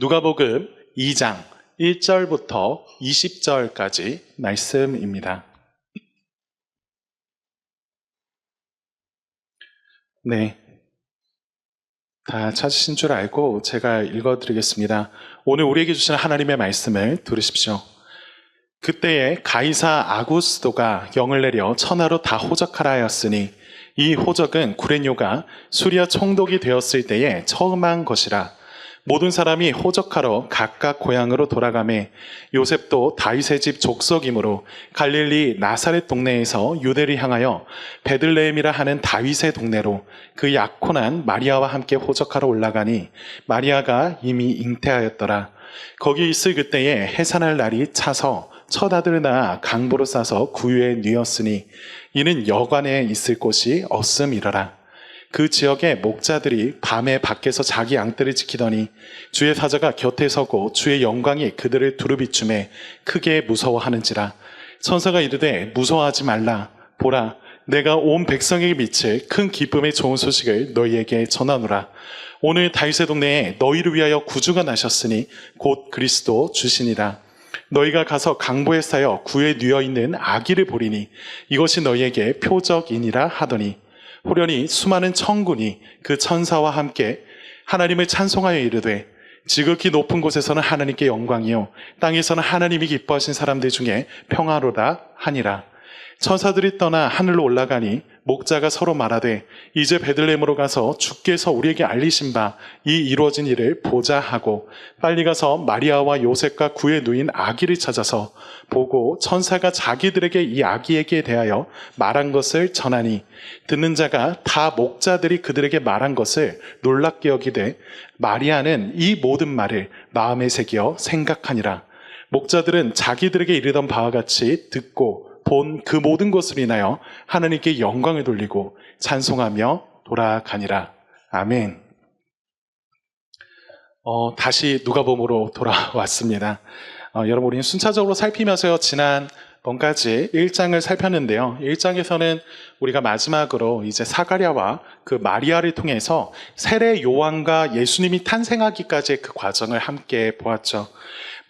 누가복음 2장 1절부터 20절까지 말씀입니다. 네, 다 찾으신 줄 알고 제가 읽어드리겠습니다. 오늘 우리에게 주시는 하나님의 말씀을 들으십시오. 그때에 가이사 아구스도가 영을 내려 천하로 다 호적하라 하였으니 이 호적은 구레뇨가 수리아 총독이 되었을 때에 처음 한 것이라. 모든 사람이 호적하러 각각 고향으로 돌아가매 요셉도 다윗의 집 족속이므로 갈릴리 나사렛 동네에서 유대를 향하여 베들레헴이라 하는 다윗의 동네로 그 약혼한 마리아와 함께 호적하러 올라가니 마리아가 이미 잉태하였더라. 거기 있을 그때에 해산할 날이 차서 첫 아들을 낳아 강보로 싸서 구유에 뉘었으니 이는 여관에 있을 곳이 없음이러라. 그 지역의 목자들이 밤에 밖에서 자기 양떼를 지키더니 주의 사자가 곁에 서고 주의 영광이 그들을 두루비춤에 크게 무서워하는지라. 천사가 이르되 무서워하지 말라. 보라, 내가 온 백성에게 미칠 큰 기쁨의 좋은 소식을 너희에게 전하노라. 오늘 다윗의 동네에 너희를 위하여 구주가 나셨으니 곧 그리스도 주시니라. 너희가 가서 강보에 쌓여 구에 뉘어 있는 아기를 보리니 이것이 너희에게 표적이니라 하더니 호련히 수많은 천군이 그 천사와 함께 하나님을 찬송하여 이르되 지극히 높은 곳에서는 하나님께 영광이요 땅에서는 하나님이 기뻐하신 사람들 중에 평화로다 하니라. 천사들이 떠나 하늘로 올라가니 목자가 서로 말하되 이제 베들레헴으로 가서 주께서 우리에게 알리신 바 이 이루어진 일을 보자 하고 빨리 가서 마리아와 요셉과 구에 누인 아기를 찾아서 보고 천사가 자기들에게 이 아기에게 대하여 말한 것을 전하니 듣는 자가 다 목자들이 그들에게 말한 것을 놀랍게 여기되 마리아는 이 모든 말을 마음에 새겨 생각하니라. 목자들은 자기들에게 이르던 바와 같이 듣고 본 그 모든 것을 인하여 하나님께 영광을 돌리고 찬송하며 돌아가니라. 아멘. 다시 누가복음으로 돌아왔습니다. 여러분, 우리는 순차적으로 살피면서 지난 번까지 1장을 살폈는데요. 1장에서는 우리가 마지막으로 이제 사가랴와 그 마리아를 통해서 세례 요한과 예수님이 탄생하기까지의 그 과정을 함께 보았죠.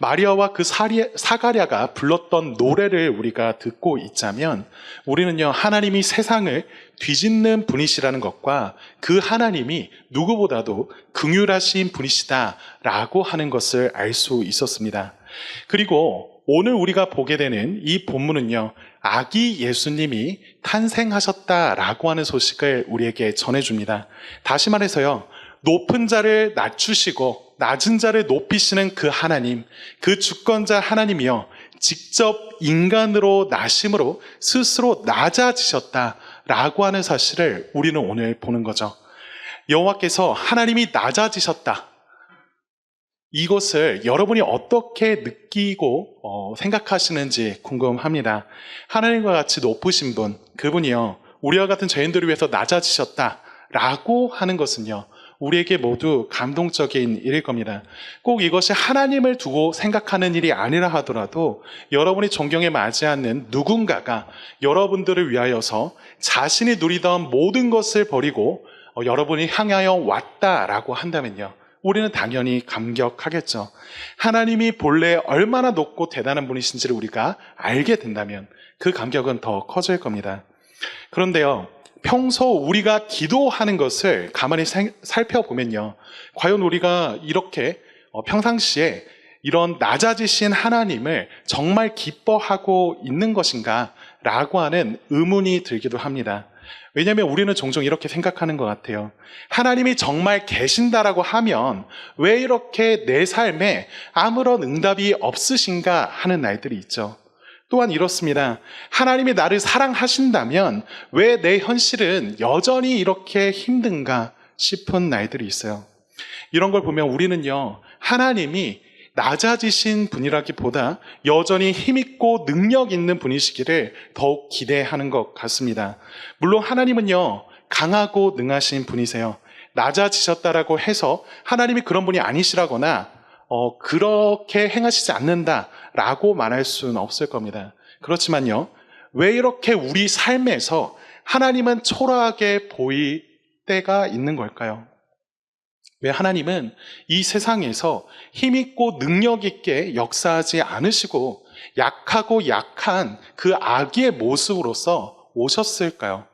마리아와 그 사가랴가 불렀던 노래를 우리가 듣고 있자면 우리는요, 하나님이 세상을 뒤집는 분이시라는 것과 그 하나님이 누구보다도 긍휼하신 분이시다라고 하는 것을 알 수 있었습니다. 그리고 오늘 우리가 보게 되는 이 본문은요, 아기 예수님이 탄생하셨다라고 하는 소식을 우리에게 전해줍니다. 다시 말해서요, 높은 자를 낮추시고 낮은 자를 높이시는 그 하나님, 그 주권자 하나님이요, 직접 인간으로 나심으로 스스로 낮아지셨다라고 하는 사실을 우리는 오늘 보는 거죠. 여호와께서 하나님이 낮아지셨다. 이것을 여러분이 어떻게 느끼고 생각하시는지 궁금합니다. 하나님과 같이 높으신 분, 그분이요, 우리와 같은 죄인들을 위해서 낮아지셨다라고 하는 것은요, 우리에게 모두 감동적인 일일 겁니다. 꼭 이것이 하나님을 두고 생각하는 일이 아니라 하더라도 여러분이 존경에 맞이하는 누군가가 여러분들을 위하여서 자신이 누리던 모든 것을 버리고 여러분이 향하여 왔다라고 한다면요, 우리는 당연히 감격하겠죠. 하나님이 본래 얼마나 높고 대단한 분이신지를 우리가 알게 된다면 그 감격은 더 커질 겁니다. 그런데요, 평소 우리가 기도하는 것을 가만히 살펴보면요, 과연 우리가 이렇게 평상시에 이런 낮아지신 하나님을 정말 기뻐하고 있는 것인가 라고 하는 의문이 들기도 합니다. 왜냐하면 우리는 종종 이렇게 생각하는 것 같아요. 하나님이 정말 계신다라고 하면 왜 이렇게 내 삶에 아무런 응답이 없으신가 하는 날들이 있죠. 또한 이렇습니다. 하나님이 나를 사랑하신다면 왜 내 현실은 여전히 이렇게 힘든가 싶은 날들이 있어요. 이런 걸 보면 우리는요, 하나님이 낮아지신 분이라기보다 여전히 힘있고 능력 있는 분이시기를 더욱 기대하는 것 같습니다. 물론 하나님은요, 강하고 능하신 분이세요. 낮아지셨다라고 해서 하나님이 그런 분이 아니시라거나 그렇게 행하시지 않는다라고 말할 수는 없을 겁니다. 그렇지만요, 왜 이렇게 우리 삶에서 하나님은 초라하게 보일 때가 있는 걸까요? 왜 하나님은 이 세상에서 힘있고 능력있게 역사하지 않으시고 약하고 약한 그 아기의 모습으로서 오셨을까요?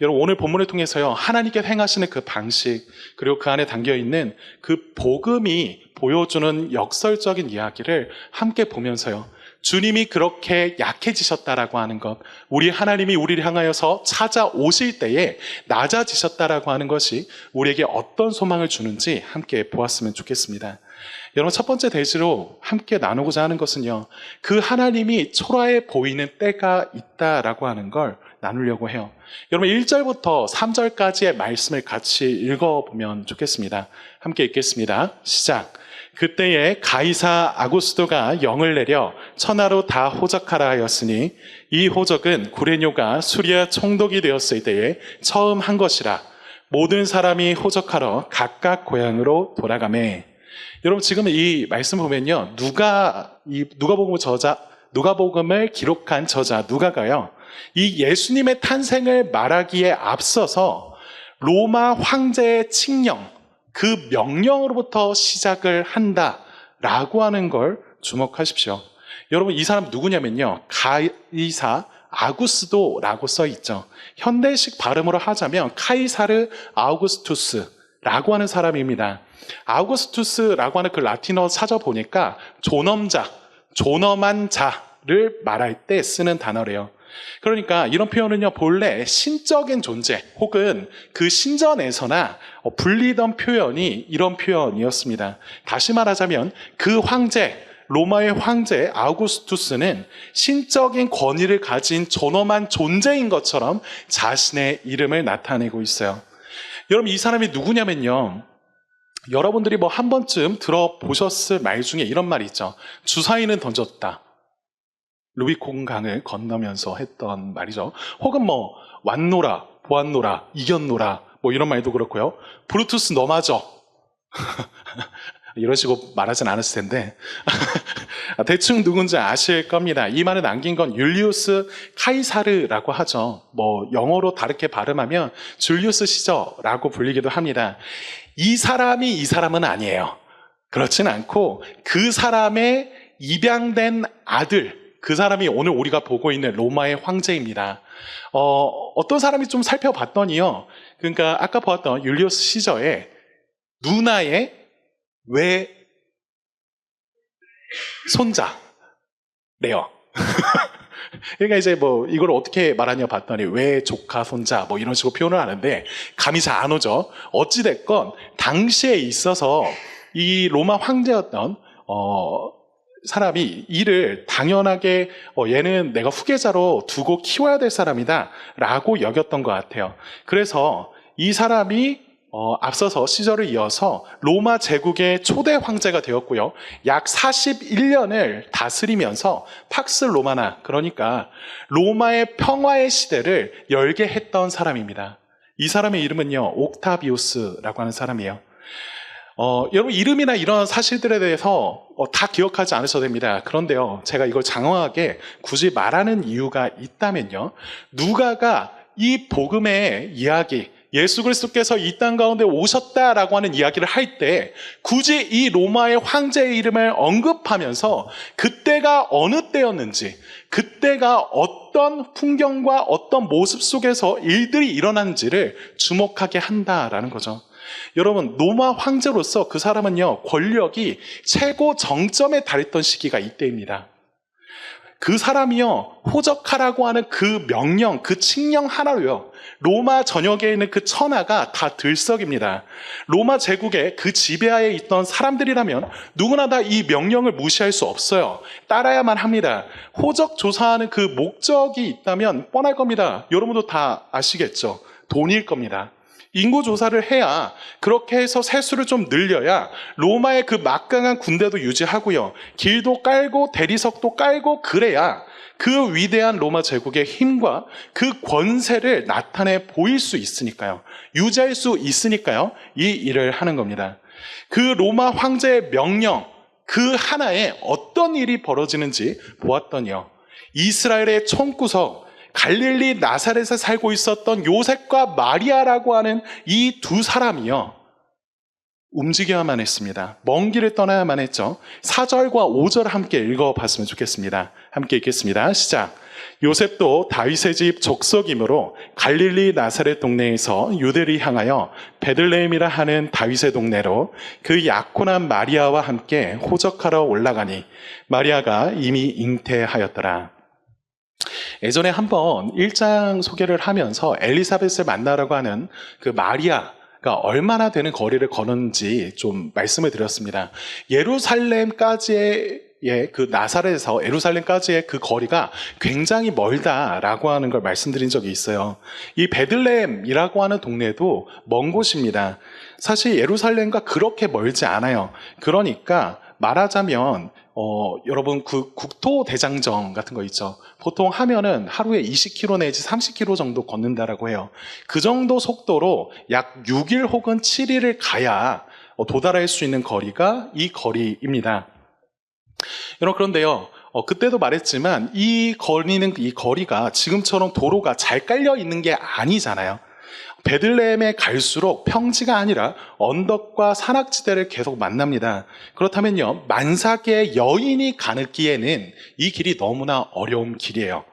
여러분, 오늘 본문을 통해서요, 하나님께서 행하시는 그 방식, 그리고 그 안에 담겨있는 그 복음이 보여주는 역설적인 이야기를 함께 보면서요, 주님이 그렇게 약해지셨다라고 하는 것, 우리 하나님이 우리를 향하여서 찾아오실 때에 낮아지셨다라고 하는 것이 우리에게 어떤 소망을 주는지 함께 보았으면 좋겠습니다. 여러분, 첫 번째 대지로 함께 나누고자 하는 것은요, 그 하나님이 초라해 보이는 때가 있다라고 하는 걸 나누려고 해요. 여러분, 1절부터 3절까지의 말씀을 같이 읽어보면 좋겠습니다. 함께 읽겠습니다. 시작. 그때에 가이사 아구스도가 영을 내려 천하로 다 호적하라 하였으니 이 호적은 구레뇨가 수리아 총독이 되었을 때에 처음 한 것이라. 모든 사람이 호적하러 각각 고향으로 돌아가매. 여러분, 지금 이 말씀 보면요, 누가복음을 기록한 저자 누가가요, 이 예수님의 탄생을 말하기에 앞서서 로마 황제의 칙령, 그 명령으로부터 시작을 한다라고 하는 걸 주목하십시오. 여러분, 이 사람 누구냐면요, 가이사 아구스도라고 써 있죠. 현대식 발음으로 하자면 카이사르 아우구스투스라고 하는 사람입니다. 아우구스투스라고 하는 그 라틴어 찾아보니까 존엄한 자를 말할 때 쓰는 단어래요. 그러니까 이런 표현은요, 본래 신적인 존재 혹은 그 신전에서나 불리던 표현이 이런 표현이었습니다. 다시 말하자면 그 황제, 로마의 황제 아우구스투스는 신적인 권위를 가진 존엄한 존재인 것처럼 자신의 이름을 나타내고 있어요. 여러분, 이 사람이 누구냐면요, 여러분들이 뭐 한 번쯤 들어보셨을 말 중에 이런 말이 있죠. 주사위는 던졌다. 루비콘 강을 건너면서 했던 말이죠. 혹은 뭐 왔노라, 보았노라, 이겼노라, 뭐 이런 말도 그렇고요. 브루투스 너 맞아. 이런 식으로 말하진 않았을 텐데 대충 누군지 아실 겁니다. 이 말을 남긴 건 율리우스 카이사르라고 하죠. 뭐 영어로 다르게 발음하면 줄리우스 시저라고 불리기도 합니다. 이 사람은 아니에요. 그렇진 않고 그 사람의 입양된 아들, 그 사람이 오늘 우리가 보고 있는 로마의 황제입니다. 어떤 사람이 좀 살펴봤더니요, 그러니까 아까 보았던 율리우스 시저의 누나의 외손자래요. 그러니까 이제 뭐 이걸 어떻게 말하냐 봤더니 외조카 손자 뭐 이런 식으로 표현을 하는데 감이 잘 안 오죠. 어찌됐건 당시에 있어서 이 로마 황제였던 사람이 이를 당연하게 얘는 내가 후계자로 두고 키워야 될 사람이다 라고 여겼던 것 같아요. 그래서 이 사람이 앞서서 시절을 이어서 로마 제국의 초대 황제가 되었고요. 약 41년을 다스리면서 팍스 로마나, 그러니까 로마의 평화의 시대를 열게 했던 사람입니다. 이 사람의 이름은요, 옥타비우스라고 하는 사람이에요. 여러분, 이름이나 이런 사실들에 대해서 다 기억하지 않으셔도 됩니다. 그런데요, 제가 이걸 장황하게 굳이 말하는 이유가 있다면요, 누가가 이 복음의 이야기, 예수 그리스도께서 이 땅 가운데 오셨다라고 하는 이야기를 할 때 굳이 이 로마의 황제의 이름을 언급하면서 그때가 어느 때였는지, 그때가 어떤 풍경과 어떤 모습 속에서 일들이 일어났는지를 주목하게 한다라는 거죠. 여러분, 로마 황제로서 그 사람은요, 권력이 최고 정점에 달했던 시기가 이때입니다. 그 사람이요, 호적하라고 하는 그 명령, 그 칙령 하나로요, 로마 전역에 있는 그 천하가 다 들썩입니다. 로마 제국의 그 지배하에 있던 사람들이라면 누구나 다 이 명령을 무시할 수 없어요. 따라야만 합니다. 호적 조사하는 그 목적이 있다면 뻔할 겁니다. 여러분도 다 아시겠죠? 돈일 겁니다. 인구 조사를 해야, 그렇게 해서 세수를 좀 늘려야 로마의 그 막강한 군대도 유지하고요, 길도 깔고 대리석도 깔고, 그래야 그 위대한 로마 제국의 힘과 그 권세를 나타내 보일 수 있으니까요, 유지할 수 있으니까요, 이 일을 하는 겁니다. 그 로마 황제의 명령 그 하나에 어떤 일이 벌어지는지 보았더니요, 이스라엘의 총구석 갈릴리 나사렛에 살고 있었던 요셉과 마리아라고 하는 이 두 사람이요, 움직여야만 했습니다. 먼 길을 떠나야만 했죠. 4절과 5절 함께 읽어봤으면 좋겠습니다. 함께 읽겠습니다. 시작. 요셉도 다윗의 집 족속이므로 갈릴리 나사렛 동네에서 유대를 향하여 베들레헴이라 하는 다윗의 동네로 그 약혼한 마리아와 함께 호적하러 올라가니 마리아가 이미 잉태하였더라. 예전에 한번 1장 소개를 하면서 엘리사벳을 만나라고 하는 그 마리아가 얼마나 되는 거리를 걷는지 좀 말씀을 드렸습니다. 예루살렘까지의 그 나사렛에서 예루살렘까지의 그 거리가 굉장히 멀다라고 하는 걸 말씀드린 적이 있어요. 이 베들레헴이라고 하는 동네도 먼 곳입니다. 사실 예루살렘과 그렇게 멀지 않아요. 그러니까 말하자면 여러분 그 국토대장정 같은 거 있죠. 보통 하면은 하루에 20km 내지 30km 정도 걷는다라고 해요. 그 정도 속도로 약 6일 혹은 7일을 가야 도달할 수 있는 거리가 이 거리입니다. 여러분 그런데요, 그때도 말했지만 이 거리가 지금처럼 도로가 잘 깔려 있는 게 아니잖아요. 베들레헴에 갈수록 평지가 아니라 언덕과 산악지대를 계속 만납니다. 그렇다면요, 만삭의 여인이 가기에는 이 길이 너무나 어려운 길이에요.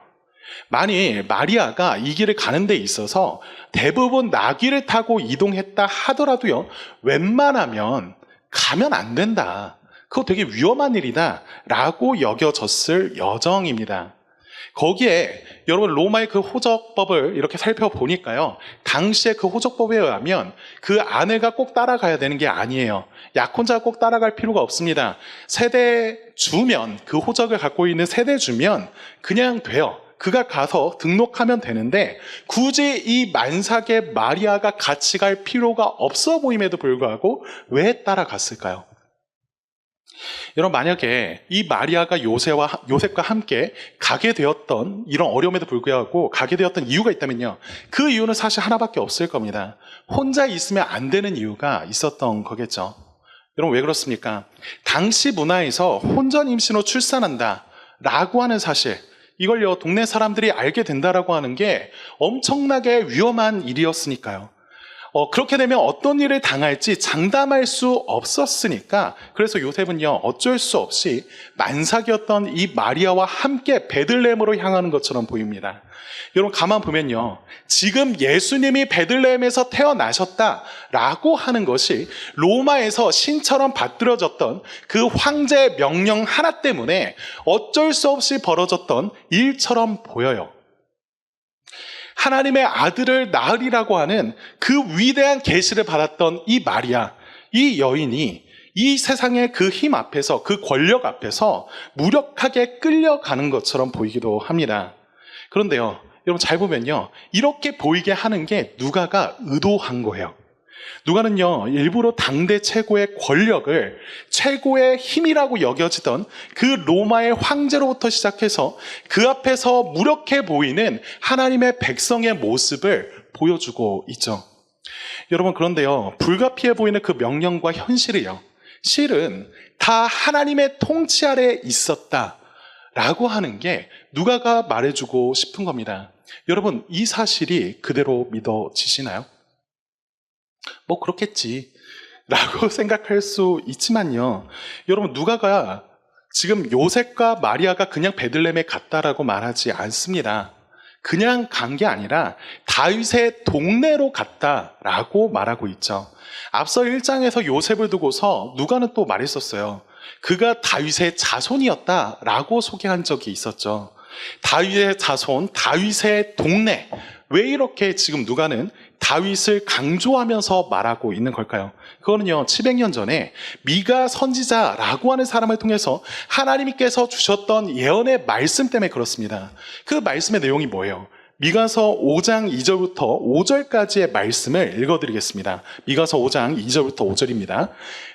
만일 마리아가 이 길을 가는 데 있어서 대부분 나귀를 타고 이동했다 하더라도요, 웬만하면 가면 안 된다, 그거 되게 위험한 일이다 라고 여겨졌을 여정입니다. 거기에 여러분 로마의 그 호적법을 이렇게 살펴보니까요, 당시에 그 호적법에 의하면 그 아내가 꼭 따라가야 되는 게 아니에요. 약혼자가 꼭 따라갈 필요가 없습니다. 세대 주면, 그 호적을 갖고 있는 세대 주면 그냥 돼요. 그가 가서 등록하면 되는데 굳이 이 만삭의 마리아가 같이 갈 필요가 없어 보임에도 불구하고 왜 따라갔을까요? 여러분 만약에 이 마리아가 요셉과 함께 가게 되었던, 이런 어려움에도 불구하고 가게 되었던 이유가 있다면요, 그 이유는 사실 하나밖에 없을 겁니다. 혼자 있으면 안 되는 이유가 있었던 거겠죠. 여러분 왜 그렇습니까? 당시 문화에서 혼전 임신으로 출산한다 라고 하는 사실, 이걸요 동네 사람들이 알게 된다라고 하는 게 엄청나게 위험한 일이었으니까요. 그렇게 되면 어떤 일을 당할지 장담할 수 없었으니까, 그래서 요셉은요 어쩔 수 없이 만삭이었던 이 마리아와 함께 베들레헴으로 향하는 것처럼 보입니다. 여러분 가만 보면요, 지금 예수님이 베들레헴에서 태어나셨다라고 하는 것이 로마에서 신처럼 받들어졌던 그 황제의 명령 하나 때문에 어쩔 수 없이 벌어졌던 일처럼 보여요. 하나님의 아들을 낳으리라고 하는 그 위대한 계시를 받았던 이 마리아, 이 여인이 이 세상의 그 힘 앞에서, 그 권력 앞에서 무력하게 끌려가는 것처럼 보이기도 합니다. 그런데요, 여러분 잘 보면요, 이렇게 보이게 하는 게 누가가 의도한 거예요. 누가는요 일부러 당대 최고의 권력을, 최고의 힘이라고 여겨지던 그 로마의 황제로부터 시작해서 그 앞에서 무력해 보이는 하나님의 백성의 모습을 보여주고 있죠. 여러분 그런데요, 불가피해 보이는 그 명령과 현실이요, 실은 다 하나님의 통치 아래에 있었다라고 하는 게 누가가 말해주고 싶은 겁니다. 여러분 이 사실이 그대로 믿어지시나요? 뭐 그렇겠지 라고 생각할 수 있지만요, 여러분 누가가 지금 요셉과 마리아가 그냥 베들레헴에 갔다라고 말하지 않습니다. 그냥 간 게 아니라 다윗의 동네로 갔다라고 말하고 있죠. 앞서 1장에서 요셉을 두고서 누가는 또 말했었어요. 그가 다윗의 자손이었다라고 소개한 적이 있었죠. 다윗의 자손, 다윗의 동네. 왜 이렇게 지금 누가는 다윗을 강조하면서 말하고 있는 걸까요? 그거는요 700년 전에 미가 선지자라고 하는 사람을 통해서 하나님께서 주셨던 예언의 말씀 때문에 그렇습니다. 그 말씀의 내용이 뭐예요? 미가서 5장 2절부터 5절까지의 말씀을 읽어드리겠습니다. 미가서 5장 2절부터 5절입니다.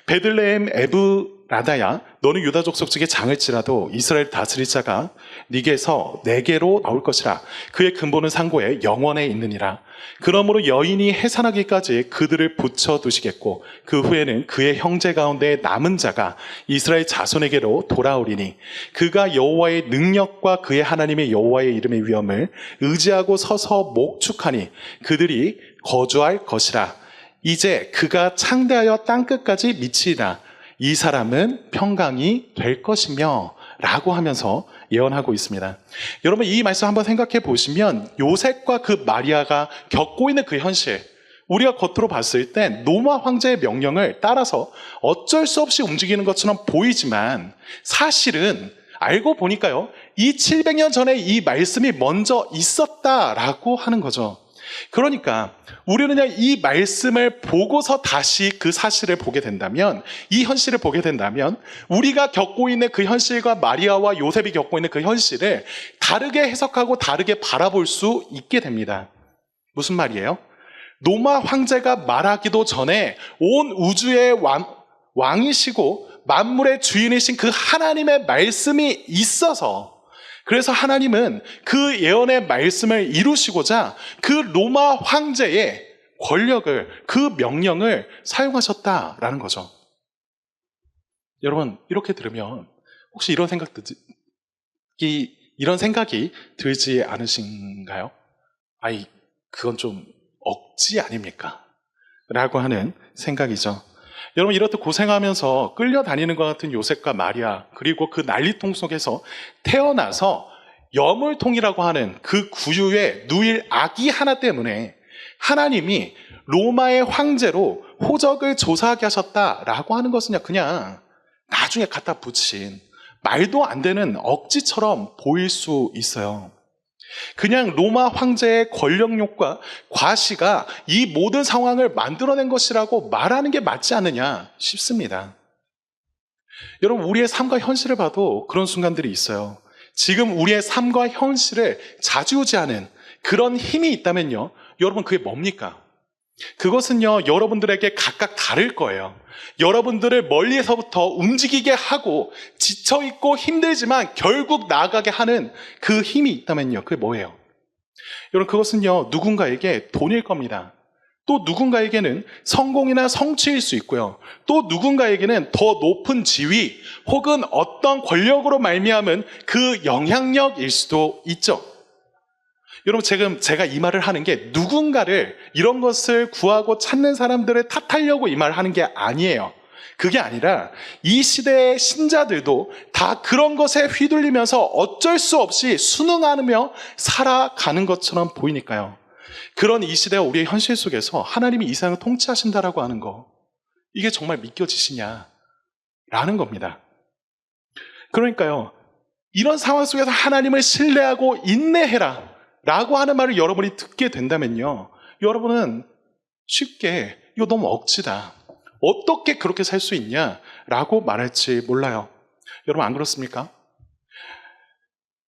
베들레헴 에브라다야, 너는 유다 족속 중에 장을지라도 이스라엘 다스릴 자가 네게서 내게로 나올 것이라. 그의 근본은 상고에 영원에 있느니라. 그러므로 여인이 해산하기까지 그들을 붙여두시겠고 그 후에는 그의 형제 가운데 남은 자가 이스라엘 자손에게로 돌아오리니 그가 여호와의 능력과 그의 하나님의 여호와의 이름의 위엄을 의지하고 서서 목축하니 그들이 거주할 것이라. 이제 그가 창대하여 땅끝까지 미치리라. 이 사람은 평강이 될 것이며 라고 하면서 예언하고 있습니다. 여러분, 이 말씀 한번 생각해 보시면 요셉과 그 마리아가 겪고 있는 그 현실, 우리가 겉으로 봤을 땐 로마 황제의 명령을 따라서 어쩔 수 없이 움직이는 것처럼 보이지만 사실은 알고 보니까요, 이 700년 전에 이 말씀이 먼저 있었다라고 하는 거죠. 그러니까 우리는 이 말씀을 보고서 다시 그 사실을 보게 된다면, 이 현실을 보게 된다면 우리가 겪고 있는 그 현실과 마리아와 요셉이 겪고 있는 그 현실을 다르게 해석하고 다르게 바라볼 수 있게 됩니다. 무슨 말이에요? 로마 황제가 말하기도 전에 온 우주의 왕이시고 만물의 주인이신 그 하나님의 말씀이 있어서, 그래서 하나님은 그 예언의 말씀을 이루시고자 그 로마 황제의 권력을, 그 명령을 사용하셨다라는 거죠. 여러분, 이렇게 들으면 혹시 이런 생각이 들지 않으신가요? 아이, 그건 좀 억지 아닙니까? 라고 하는 생각이죠. 여러분, 이렇듯 고생하면서 끌려다니는 것 같은 요셉과 마리아, 그리고 그 난리통 속에서 태어나서 여물통이라고 하는 그 구유에 누일 아기 하나 때문에 하나님이 로마의 황제로 호적을 조사하게 하셨다라고 하는 것은 그냥 나중에 갖다 붙인 말도 안 되는 억지처럼 보일 수 있어요. 그냥 로마 황제의 권력욕과 과시가 이 모든 상황을 만들어낸 것이라고 말하는 게 맞지 않느냐 싶습니다. 여러분, 우리의 삶과 현실을 봐도 그런 순간들이 있어요. 지금 우리의 삶과 현실을 좌지우지하는 그런 힘이 있다면요, 여러분, 그게 뭡니까? 그것은요, 여러분들에게 각각 다를 거예요. 여러분들을 멀리에서부터 움직이게 하고 지쳐있고 힘들지만 결국 나아가게 하는 그 힘이 있다면요, 그게 뭐예요? 여러분, 그것은요, 누군가에게 돈일 겁니다. 또 누군가에게는 성공이나 성취일 수 있고요. 또 누군가에게는 더 높은 지위 혹은 어떤 권력으로 말미암은 그 영향력일 수도 있죠. 여러분, 지금 제가 이 말을 하는 게 누군가를, 이런 것을 구하고 찾는 사람들을 탓하려고 이 말을 하는 게 아니에요. 그게 아니라 이 시대의 신자들도 다 그런 것에 휘둘리면서 어쩔 수 없이 순응하며 살아가는 것처럼 보이니까요. 그런 이 시대와 우리의 현실 속에서 하나님이 이 세상을 통치하신다라고 하는 거, 이게 정말 믿겨지시냐라는 겁니다. 그러니까요, 이런 상황 속에서 하나님을 신뢰하고 인내해라 라고 하는 말을 여러분이 듣게 된다면요, 여러분은 쉽게 이거 너무 억지다, 어떻게 그렇게 살 수 있냐 라고 말할지 몰라요. 여러분, 안 그렇습니까?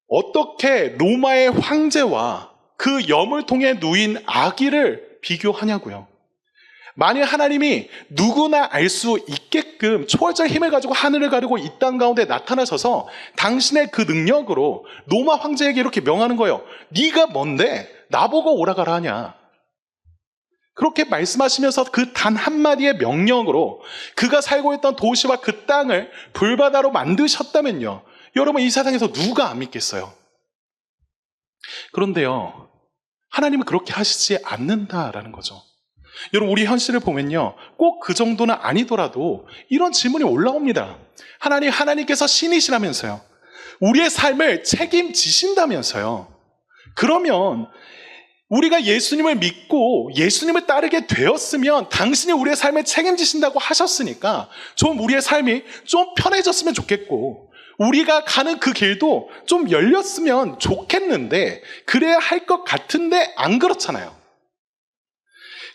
어떻게 로마의 황제와 그 여물통에 누인 아기를 비교하냐고요. 만일 하나님이 누구나 알 수 있게끔 초월적 힘을 가지고 하늘을 가르고 이 땅 가운데 나타나셔서 당신의 그 능력으로 로마 황제에게 이렇게 명하는 거예요. 네가 뭔데 나보고 오라가라 하냐. 그렇게 말씀하시면서 그 단 한마디의 명령으로 그가 살고 있던 도시와 그 땅을 불바다로 만드셨다면요, 여러분, 이 세상에서 누가 안 믿겠어요? 그런데요, 하나님은 그렇게 하시지 않는다라는 거죠. 여러분, 우리 현실을 보면요, 꼭 그 정도는 아니더라도 이런 질문이 올라옵니다. 하나님께서 신이시라면서요, 우리의 삶을 책임지신다면서요. 그러면 우리가 예수님을 믿고 예수님을 따르게 되었으면 당신이 우리의 삶을 책임지신다고 하셨으니까 좀 우리의 삶이 좀 편해졌으면 좋겠고, 우리가 가는 그 길도 좀 열렸으면 좋겠는데, 그래야 할 것 같은데 안 그렇잖아요.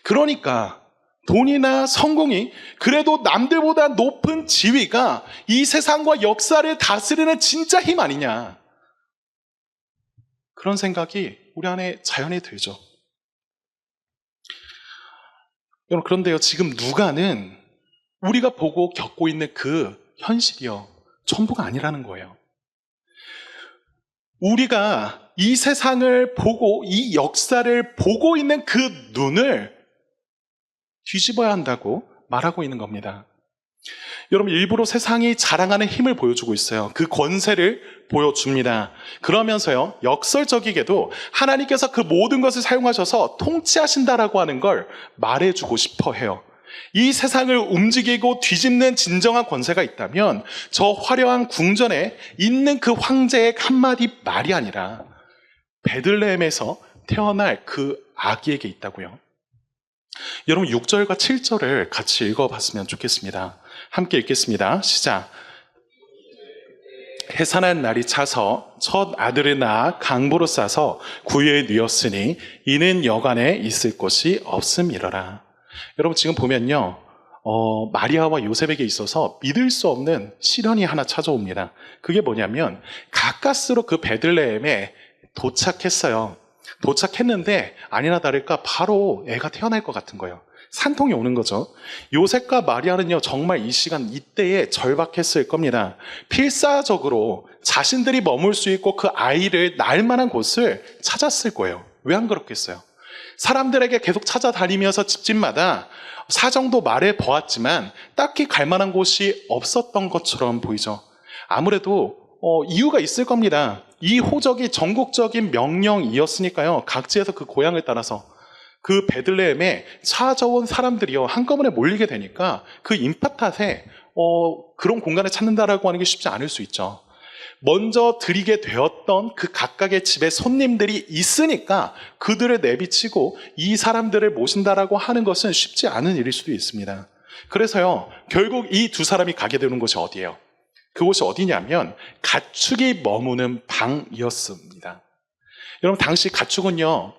그러니까 돈이나 성공이 그래도 남들보다 높은 지위가 이 세상과 역사를 다스리는 진짜 힘 아니냐, 그런 생각이 우리 안에 자연히 들죠. 여러분, 그런데요, 지금 누가는 우리가 보고 겪고 있는 그 현실이요, 전부가 아니라는 거예요. 우리가 이 세상을 보고 이 역사를 보고 있는 그 눈을 뒤집어야 한다고 말하고 있는 겁니다. 여러분, 일부러 세상이 자랑하는 힘을 보여주고 있어요. 그 권세를 보여줍니다. 그러면서요, 역설적이게도 하나님께서 그 모든 것을 사용하셔서 통치하신다라고 하는 걸 말해주고 싶어 해요. 이 세상을 움직이고 뒤집는 진정한 권세가 있다면 저 화려한 궁전에 있는 그 황제의 한마디 말이 아니라 베들레헴에서 태어날 그 아기에게 있다고요. 여러분 6절과 7절을 같이 읽어봤으면 좋겠습니다. 함께 읽겠습니다. 시작. 해산한 날이 차서 첫 아들을 낳아 강보로 싸서 구유에 뉘었으니 이는 여관에 있을 곳이 없음이러라. 여러분 지금 보면요, 마리아와 요셉에게 있어서 믿을 수 없는 시련이 하나 찾아옵니다. 그게 뭐냐면 가까스로 그 베들레헴에 도착했어요. 도착했는데 아니나 다를까 바로 애가 태어날 것 같은 거예요. 산통이 오는 거죠. 요셉과 마리아는요, 정말 이 시간 이때에 절박했을 겁니다. 필사적으로 자신들이 머물 수 있고 그 아이를 낳을 만한 곳을 찾았을 거예요. 왜 안 그렇겠어요? 사람들에게 계속 찾아다니면서 집집마다 사정도 말해 보았지만 딱히 갈 만한 곳이 없었던 것처럼 보이죠. 아무래도 이유가 있을 겁니다. 이 호적이 전국적인 명령이었으니까요. 각지에서 그 고향을 따라서 그 베들레헴에 찾아온 사람들이요, 한꺼번에 몰리게 되니까 그 인파 탓에 그런 공간을 찾는다라고 하는 게 쉽지 않을 수 있죠. 먼저 들이게 되었던 그 각각의 집에 손님들이 있으니까 그들을 내비치고 이 사람들을 모신다라고 하는 것은 쉽지 않은 일일 수도 있습니다. 그래서요, 결국 이 두 사람이 가게 되는 곳이 어디예요? 그곳이 어디냐면 가축이 머무는 방이었습니다. 여러분 당시 가축은요,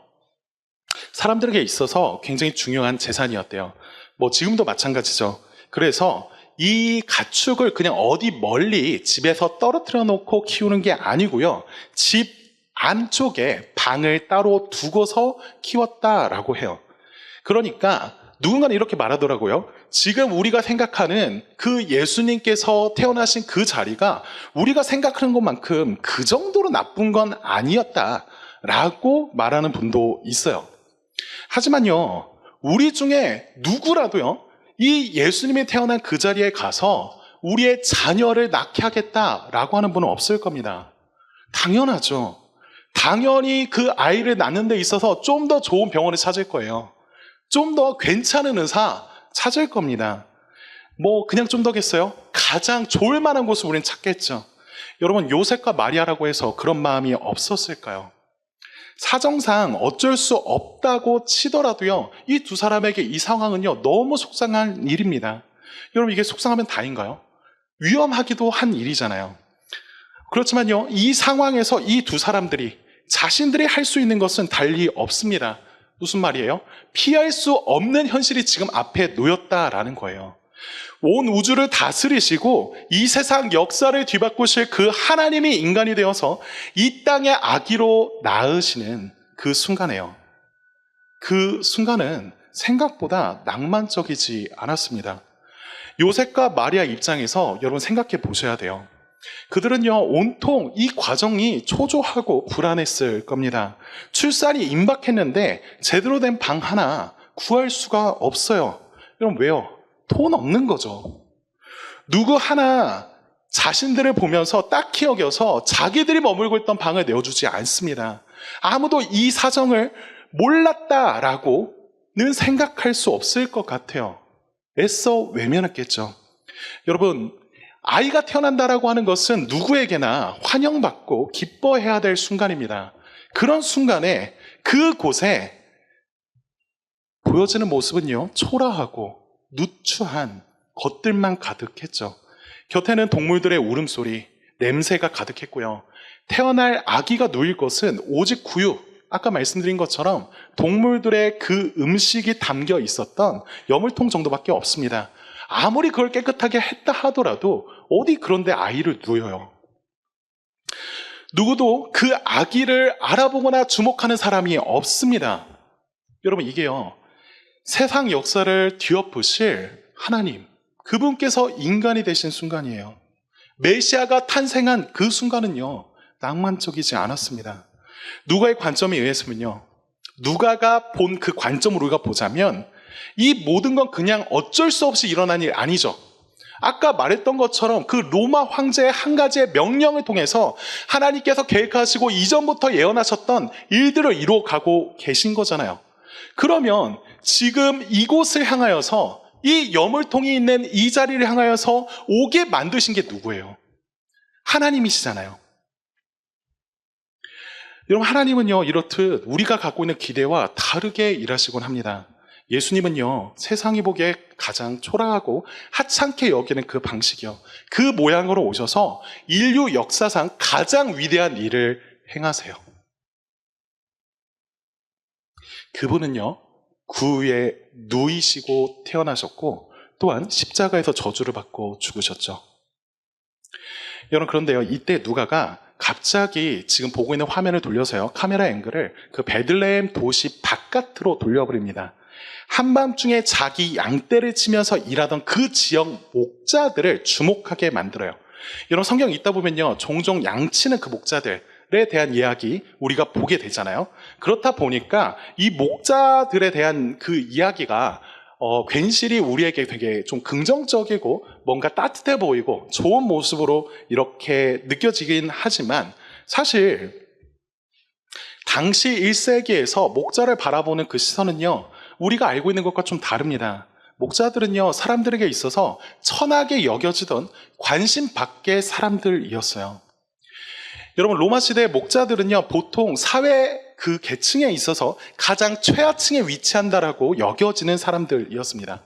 사람들에게 있어서 굉장히 중요한 재산이었대요. 뭐 지금도 마찬가지죠. 그래서 이 가축을 그냥 어디 멀리 집에서 떨어뜨려 놓고 키우는 게 아니고요, 집 안쪽에 방을 따로 두고서 키웠다라고 해요. 그러니까 누군가는 이렇게 말하더라고요. 지금 우리가 생각하는 그 예수님께서 태어나신 그 자리가 우리가 생각하는 것만큼 그 정도로 나쁜 건 아니었다라고 말하는 분도 있어요. 하지만요, 우리 중에 누구라도요, 이 예수님이 태어난 그 자리에 가서 우리의 자녀를 낳게 하겠다라고 하는 분은 없을 겁니다. 당연하죠. 당연히 그 아이를 낳는 데 있어서 좀 더 좋은 병원을 찾을 거예요. 좀 더 괜찮은 의사 찾을 겁니다. 뭐 그냥 좀 더겠어요? 가장 좋을 만한 곳을 우리는 찾겠죠. 여러분 요셉과 마리아라고 해서 그런 마음이 없었을까요? 사정상 어쩔 수 없다고 치더라도요, 이 두 사람에게 이 상황은요, 너무 속상한 일입니다. 여러분 이게 속상하면 다인가요? 위험하기도 한 일이잖아요. 그렇지만요, 이 상황에서 이 두 사람들이 자신들이 할 수 있는 것은 달리 없습니다. 무슨 말이에요? 피할 수 없는 현실이 지금 앞에 놓였다라는 거예요. 온 우주를 다스리시고 이 세상 역사를 뒤바꾸실 그 하나님이 인간이 되어서 이 땅의 아기로 낳으시는 그 순간에요. 그 순간은 생각보다 낭만적이지 않았습니다. 요셉과 마리아 입장에서 여러분 생각해 보셔야 돼요. 그들은요, 온통 이 과정이 초조하고 불안했을 겁니다. 출산이 임박했는데 제대로 된 방 하나 구할 수가 없어요. 여러분 왜요? 돈 없는 거죠. 누구 하나 자신들을 보면서 딱히 여겨서 자기들이 머물고 있던 방을 내어주지 않습니다. 아무도 이 사정을 몰랐다라고는 생각할 수 없을 것 같아요. 애써 외면했겠죠. 여러분, 아이가 태어난다라고 하는 것은 누구에게나 환영받고 기뻐해야 될 순간입니다. 그런 순간에 그곳에 보여지는 모습은요, 초라하고 누추한 것들만 가득했죠. 곁에는 동물들의 울음소리, 냄새가 가득했고요. 태어날 아기가 누일 것은 오직 구유, 아까 말씀드린 것처럼 동물들의 그 음식이 담겨 있었던 여물통 정도밖에 없습니다. 아무리 그걸 깨끗하게 했다 하더라도 어디 그런데 아이를 누여요. 누구도 그 아기를 알아보거나 주목하는 사람이 없습니다. 여러분 이게요, 세상 역사를 뒤엎으실 하나님, 그분께서 인간이 되신 순간이에요. 메시아가 탄생한 그 순간은요, 낭만적이지 않았습니다. 누가의 관점에 의해서는요, 누가가 본 그 관점으로 우리가 보자면 이 모든 건 그냥 어쩔 수 없이 일어난 일 아니죠. 아까 말했던 것처럼 그 로마 황제의 한 가지의 명령을 통해서 하나님께서 계획하시고 이전부터 예언하셨던 일들을 이루어가고 계신 거잖아요. 그러면 지금 이곳을 향하여서 이 여물통이 있는 이 자리를 향하여서 오게 만드신 게 누구예요? 하나님이시잖아요. 여러분, 하나님은요, 이렇듯 우리가 갖고 있는 기대와 다르게 일하시곤 합니다. 예수님은요, 세상이 보기에 가장 초라하고 하찮게 여기는 그 방식이요, 그 모양으로 오셔서 인류 역사상 가장 위대한 일을 행하세요. 그분은요, 구유에 누이시고 태어나셨고 또한 십자가에서 저주를 받고 죽으셨죠. 여러분, 그런데요, 이때 누가가 갑자기 지금 보고 있는 화면을 돌려서요, 카메라 앵글을 그 베들레헴 도시 바깥으로 돌려버립니다. 한밤중에 자기 양떼를 치면서 일하던 그 지역 목자들을 주목하게 만들어요. 여러분, 성경 읽다 보면요, 종종 양치는 그 목자들에 대한 이야기 우리가 보게 되잖아요. 그렇다 보니까 이 목자들에 대한 그 이야기가 괜시리 우리에게 되게 좀 긍정적이고 뭔가 따뜻해 보이고 좋은 모습으로 이렇게 느껴지긴 하지만, 사실 당시 1세기에서 목자를 바라보는 그 시선은요, 우리가 알고 있는 것과 좀 다릅니다. 목자들은요, 사람들에게 있어서 천하게 여겨지던 관심 밖의 사람들이었어요. 여러분, 로마 시대의 목자들은요, 보통 사회 그 계층에 있어서 가장 최하층에 위치한다라고 여겨지는 사람들이었습니다.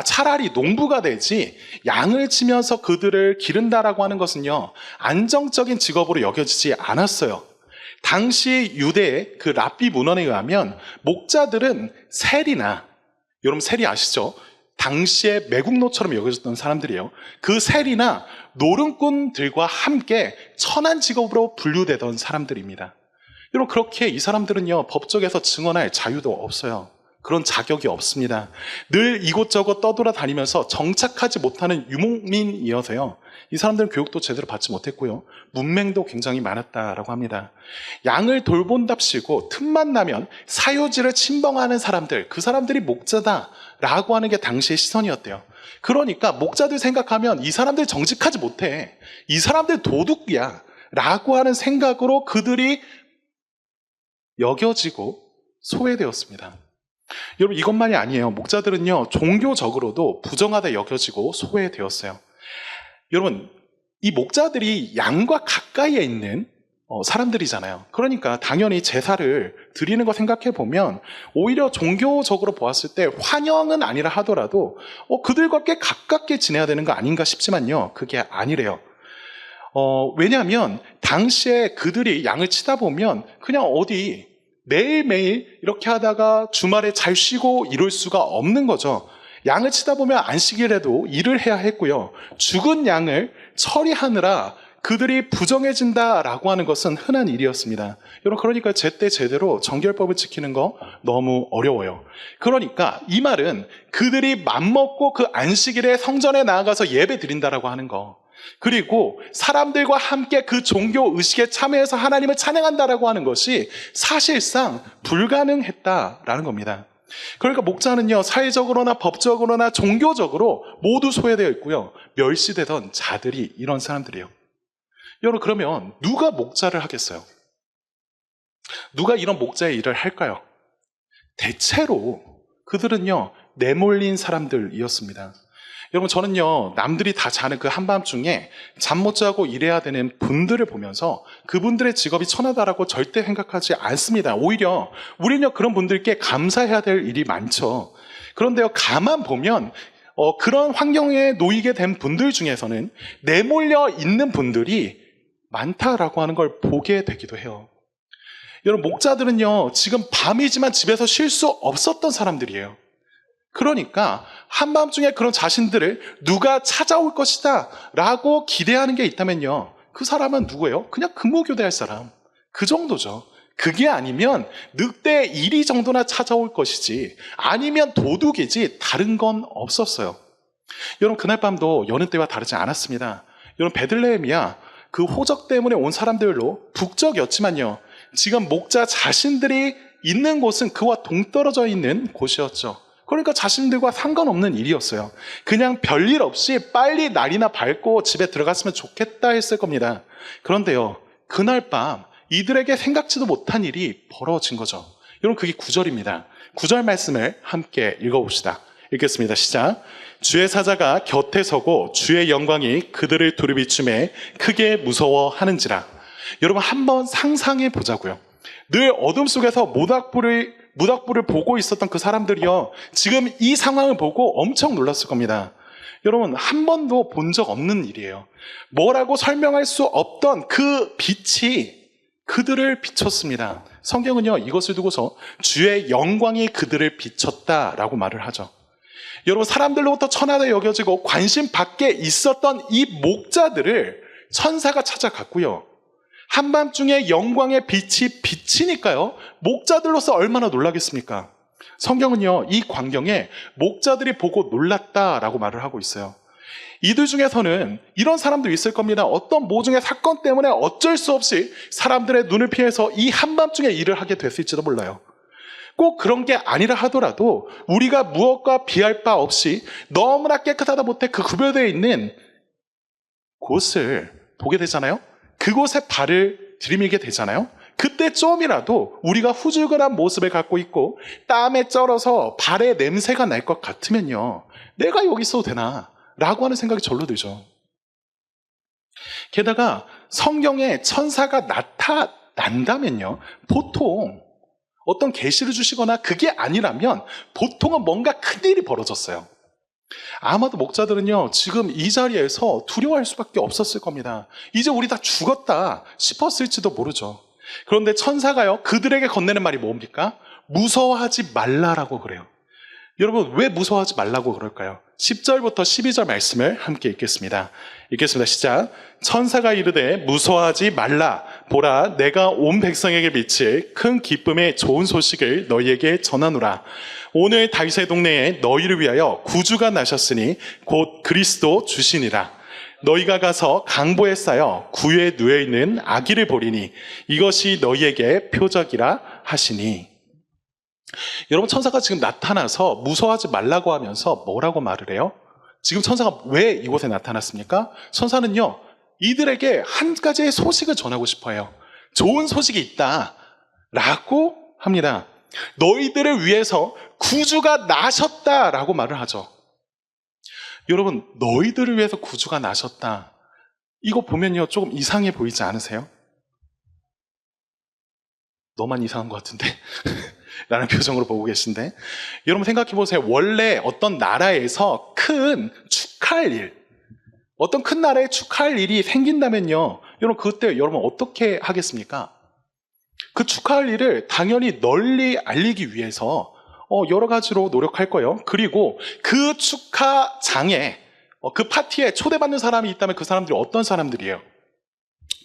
차라리 농부가 되지 양을 치면서 그들을 기른다라고 하는 것은요, 안정적인 직업으로 여겨지지 않았어요. 당시 유대의 그 랍비 문헌에 의하면 목자들은 세리나, 여러분 세리 아시죠? 당시의 매국노처럼 여겨졌던 사람들이에요. 그 세리나 노름꾼들과 함께 천한 직업으로 분류되던 사람들입니다. 여러분, 그렇게 이 사람들은요, 법적에서 증언할 자유도 없어요. 그런 자격이 없습니다. 늘 이곳저곳 떠돌아다니면서 정착하지 못하는 유목민이어서요, 이 사람들은 교육도 제대로 받지 못했고요, 문맹도 굉장히 많았다라고 합니다. 양을 돌본답시고 틈만 나면 사유지를 침범하는 사람들, 그 사람들이 목자다라고 하는 게 당시의 시선이었대요. 그러니까 목자들 생각하면 이 사람들 정직하지 못해, 이 사람들 도둑이야 라고 하는 생각으로 그들이 여겨지고 소외되었습니다. 여러분, 이것만이 아니에요. 목자들은요, 종교적으로도 부정하다 여겨지고 소외되었어요. 여러분, 이 목자들이 양과 가까이에 있는 사람들이잖아요. 그러니까 당연히 제사를 드리는 거 생각해 보면 오히려 종교적으로 보았을 때 환영은 아니라 하더라도 그들과 꽤 가깝게 지내야 되는 거 아닌가 싶지만요, 그게 아니래요. 왜냐하면 당시에 그들이 양을 치다 보면 그냥 어디 매일매일 이렇게 하다가 주말에 잘 쉬고 이럴 수가 없는 거죠. 양을 치다 보면 안식일에도 일을 해야 했고요, 죽은 양을 처리하느라 그들이 부정해진다라고 하는 것은 흔한 일이었습니다. 여러분, 그러니까 제때 제대로 정결법을 지키는 거 너무 어려워요. 그러니까 이 말은 그들이 맘먹고 그 안식일에 성전에 나아가서 예배 드린다라고 하는 거, 그리고 사람들과 함께 그 종교 의식에 참여해서 하나님을 찬양한다라고 하는 것이 사실상 불가능했다라는 겁니다. 그러니까 목자는요, 사회적으로나 법적으로나 종교적으로 모두 소외되어 있고요, 멸시되던 자들이 이런 사람들이에요. 여러분, 그러면 누가 목자를 하겠어요? 누가 이런 목자의 일을 할까요? 대체로 그들은요, 내몰린 사람들이었습니다. 여러분, 저는요, 남들이 다 자는 그 한밤중에 잠 못 자고 일해야 되는 분들을 보면서 그분들의 직업이 천하다라고 절대 생각하지 않습니다. 오히려 우리는요, 그런 분들께 감사해야 될 일이 많죠. 그런데요, 가만 보면 그런 환경에 놓이게 된 분들 중에서는 내몰려 있는 분들이 많다라고 하는 걸 보게 되기도 해요. 여러분, 목자들은요, 지금 밤이지만 집에서 쉴 수 없었던 사람들이에요. 그러니까 한밤중에 그런 자신들을 누가 찾아올 것이다 라고 기대하는 게 있다면요, 그 사람은 누구예요? 그냥 금호교대할 사람, 그 정도죠. 그게 아니면 늑대 1위 정도나 찾아올 것이지, 아니면 도둑이지 다른 건 없었어요. 여러분, 그날 밤도 여느 때와 다르지 않았습니다. 여러분, 베들레헴이야 그 호적 때문에 온 사람들로 북적였지만요, 지금 목자 자신들이 있는 곳은 그와 동떨어져 있는 곳이었죠. 그러니까 자신들과 상관없는 일이었어요. 그냥 별일 없이 빨리 날이나 밝고 집에 들어갔으면 좋겠다 했을 겁니다. 그런데요, 그날 밤 이들에게 생각지도 못한 일이 벌어진 거죠. 여러분, 그게 9절입니다. 9절 말씀을 함께 읽어봅시다. 읽겠습니다. 시작. 주의 사자가 곁에 서고 주의 영광이 그들을 두루비춤에 크게 무서워하는지라. 여러분, 한번 상상해 보자고요. 늘 어둠 속에서 모닥불을 보고 있었던 그 사람들이요, 지금 이 상황을 보고 엄청 놀랐을 겁니다. 여러분, 한 번도 본 적 없는 일이에요. 뭐라고 설명할 수 없던 그 빛이 그들을 비췄습니다. 성경은요, 이것을 두고서 주의 영광이 그들을 비췄다라고 말을 하죠. 여러분, 사람들로부터 천하게 여겨지고 관심 밖에 있었던 이 목자들을 천사가 찾아갔고요, 한밤중에 영광의 빛이 비치니까요, 목자들로서 얼마나 놀라겠습니까? 성경은요, 이 광경에 목자들이 보고 놀랐다라고 말을 하고 있어요. 이들 중에서는 이런 사람도 있을 겁니다. 어떤 모종의 사건 때문에 어쩔 수 없이 사람들의 눈을 피해서 이 한밤중에 일을 하게 됐을지도 몰라요. 꼭 그런 게 아니라 하더라도 우리가 무엇과 비할 바 없이 너무나 깨끗하다 못해 그 구별되어 있는 곳을 보게 되잖아요. 그곳에 발을 들이밀게 되잖아요. 그때 좀이라도 우리가 후줄근한 모습을 갖고 있고 땀에 쩔어서 발에 냄새가 날 것 같으면요, 내가 여기 있어도 되나? 라고 하는 생각이 절로 들죠. 게다가 성경에 천사가 나타난다면요, 보통 어떤 계시를 주시거나 그게 아니라면 보통은 뭔가 큰일이 벌어졌어요. 아마도 목자들은요, 지금 이 자리에서 두려워할 수밖에 없었을 겁니다. 이제 우리 다 죽었다 싶었을지도 모르죠. 그런데 천사가요, 그들에게 건네는 말이 뭡니까? 무서워하지 말라라고 그래요. 여러분, 왜 무서워하지 말라고 그럴까요? 10절부터 12절 말씀을 함께 읽겠습니다. 읽겠습니다. 시작. 천사가 이르되 무서워하지 말라. 보라, 내가 온 백성에게 미칠 큰 기쁨의 좋은 소식을 너희에게 전하노라. 오늘 다윗의 동네에 너희를 위하여 구주가 나셨으니 곧 그리스도 주시니라. 너희가 가서 강보에 쌓여 구유에 누워있는 아기를 보리니 이것이 너희에게 표적이라 하시니. 여러분, 천사가 지금 나타나서 무서워하지 말라고 하면서 뭐라고 말을 해요? 지금 천사가 왜 이곳에 나타났습니까? 천사는요, 이들에게 한 가지의 소식을 전하고 싶어요. 좋은 소식이 있다 라고 합니다. 너희들을 위해서 구주가 나셨다라고 말을 하죠. 여러분, 너희들을 위해서 구주가 나셨다, 이거 보면요, 조금 이상해 보이지 않으세요? 너만 이상한 것 같은데 라는 표정으로 보고 계신데, 여러분 생각해 보세요. 원래 어떤 나라에서 큰 축하할 일, 어떤 큰 나라에 축하할 일이 생긴다면요, 여러분 그때 여러분 어떻게 하겠습니까? 그 축하할 일을 당연히 널리 알리기 위해서 여러 가지로 노력할 거예요. 그리고 그 축하장에, 그 파티에 초대받는 사람이 있다면 그 사람들이 어떤 사람들이에요?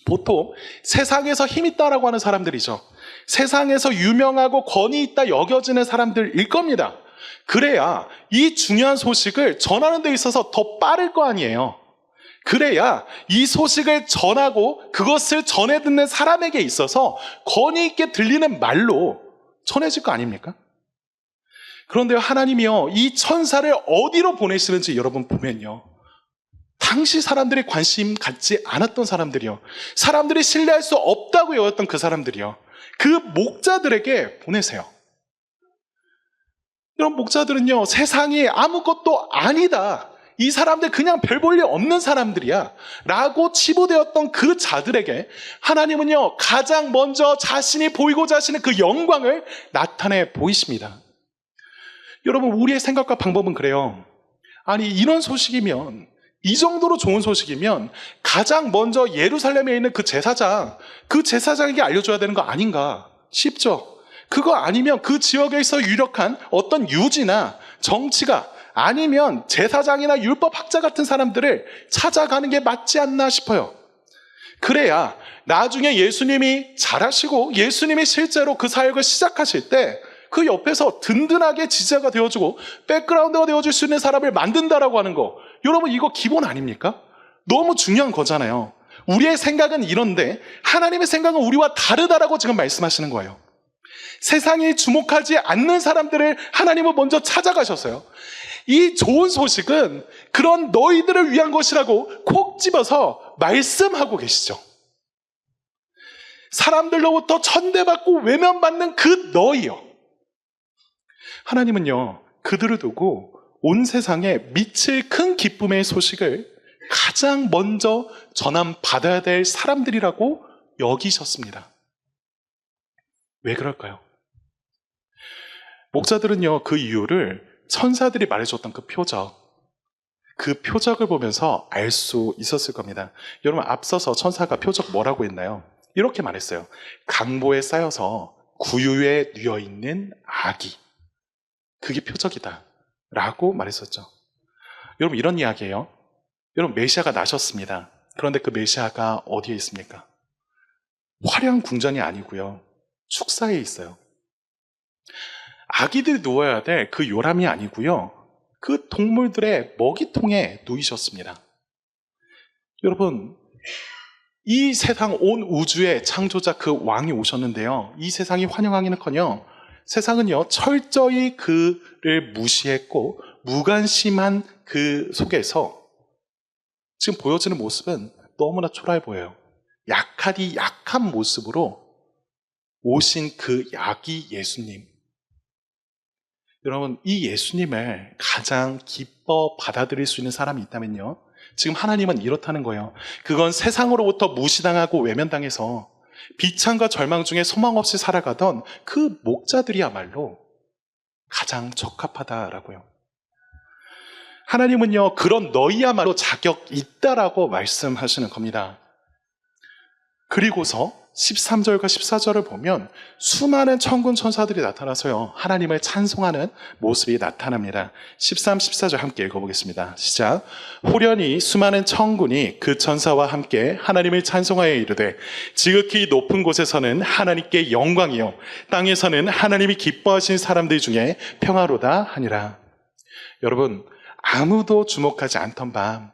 보통 세상에서 힘 있다라고 하는 사람들이죠. 세상에서 유명하고 권위 있다 여겨지는 사람들일 겁니다. 그래야 이 중요한 소식을 전하는 데 있어서 더 빠를 거 아니에요. 그래야 이 소식을 전하고 그것을 전해 듣는 사람에게 있어서 권위 있게 들리는 말로 전해질 거 아닙니까? 그런데요, 하나님이요, 이 천사를 어디로 보내시는지 여러분 보면요, 당시 사람들이 관심 갖지 않았던 사람들이요, 사람들이 신뢰할 수 없다고 여겼던 그 사람들이요, 그 목자들에게 보내세요. 이런 목자들은요, 세상이 아무것도 아니다, 이 사람들 그냥 별 볼 일 없는 사람들이야 라고 치부되었던 그 자들에게 하나님은요, 가장 먼저 자신이 보이고자 하시는 그 영광을 나타내 보이십니다. 여러분, 우리의 생각과 방법은 그래요. 아니, 이런 소식이면, 이 정도로 좋은 소식이면 가장 먼저 예루살렘에 있는 그 제사장에게 알려줘야 되는 거 아닌가 싶죠. 그거 아니면 그 지역에 있어 유력한 어떤 유지나 정치가, 아니면 제사장이나 율법학자 같은 사람들을 찾아가는 게 맞지 않나 싶어요. 그래야 나중에 예수님이 잘하시고 예수님이 실제로 그 사역을 시작하실 때 그 옆에서 든든하게 지지자가 되어주고 백그라운드가 되어줄 수 있는 사람을 만든다라고 하는 거, 여러분 이거 기본 아닙니까? 너무 중요한 거잖아요. 우리의 생각은 이런데 하나님의 생각은 우리와 다르다라고 지금 말씀하시는 거예요. 세상이 주목하지 않는 사람들을 하나님은 먼저 찾아가셨어요. 이 좋은 소식은 그런 너희들을 위한 것이라고 콕 집어서 말씀하고 계시죠. 사람들로부터 천대받고 외면받는 그 너희요. 하나님은요, 그들을 두고 온 세상에 미칠 큰 기쁨의 소식을 가장 먼저 전함받아야 될 사람들이라고 여기셨습니다. 왜 그럴까요? 목사들은요, 그 이유를 천사들이 말해줬던 그 표적을 보면서 알 수 있었을 겁니다. 여러분, 앞서서 천사가 표적 뭐라고 했나요? 이렇게 말했어요. 강보에 쌓여서 구유에 누워있는 아기. 그게 표적이다 라고 말했었죠. 여러분, 이런 이야기예요. 여러분, 메시아가 나셨습니다. 그런데 그 메시아가 어디에 있습니까? 화려한 궁전이 아니고요, 축사에 있어요. 아기들이 누워야 될 그 요람이 아니고요, 그 동물들의 먹이통에 누이셨습니다. 여러분, 이 세상 온 우주의 창조자 그 왕이 오셨는데요, 이 세상이 환영하기는커녕 세상은요 철저히 그를 무시했고 무관심한 그 속에서 지금 보여지는 모습은 너무나 초라해 보여요. 약하디 약한 모습으로 오신 그 아기 예수님. 여러분, 이 예수님을 가장 기뻐 받아들일 수 있는 사람이 있다면요, 지금 하나님은 이렇다는 거예요. 그건 세상으로부터 무시당하고 외면당해서 비참과 절망 중에 소망 없이 살아가던 그 목자들이야말로 가장 적합하다라고요. 하나님은요, 그런 너희야말로 자격 있다라고 말씀하시는 겁니다. 그리고서 13절과 14절을 보면 수많은 천군 천사들이 나타나서요, 하나님을 찬송하는 모습이 나타납니다. 13, 14절 함께 읽어보겠습니다. 시작. 호련히 수많은 천군이 그 천사와 함께 하나님을 찬송하여 이르되 지극히 높은 곳에서는 하나님께 영광이요 땅에서는 하나님이 기뻐하신 사람들 중에 평화로다 하니라. 여러분, 아무도 주목하지 않던 밤,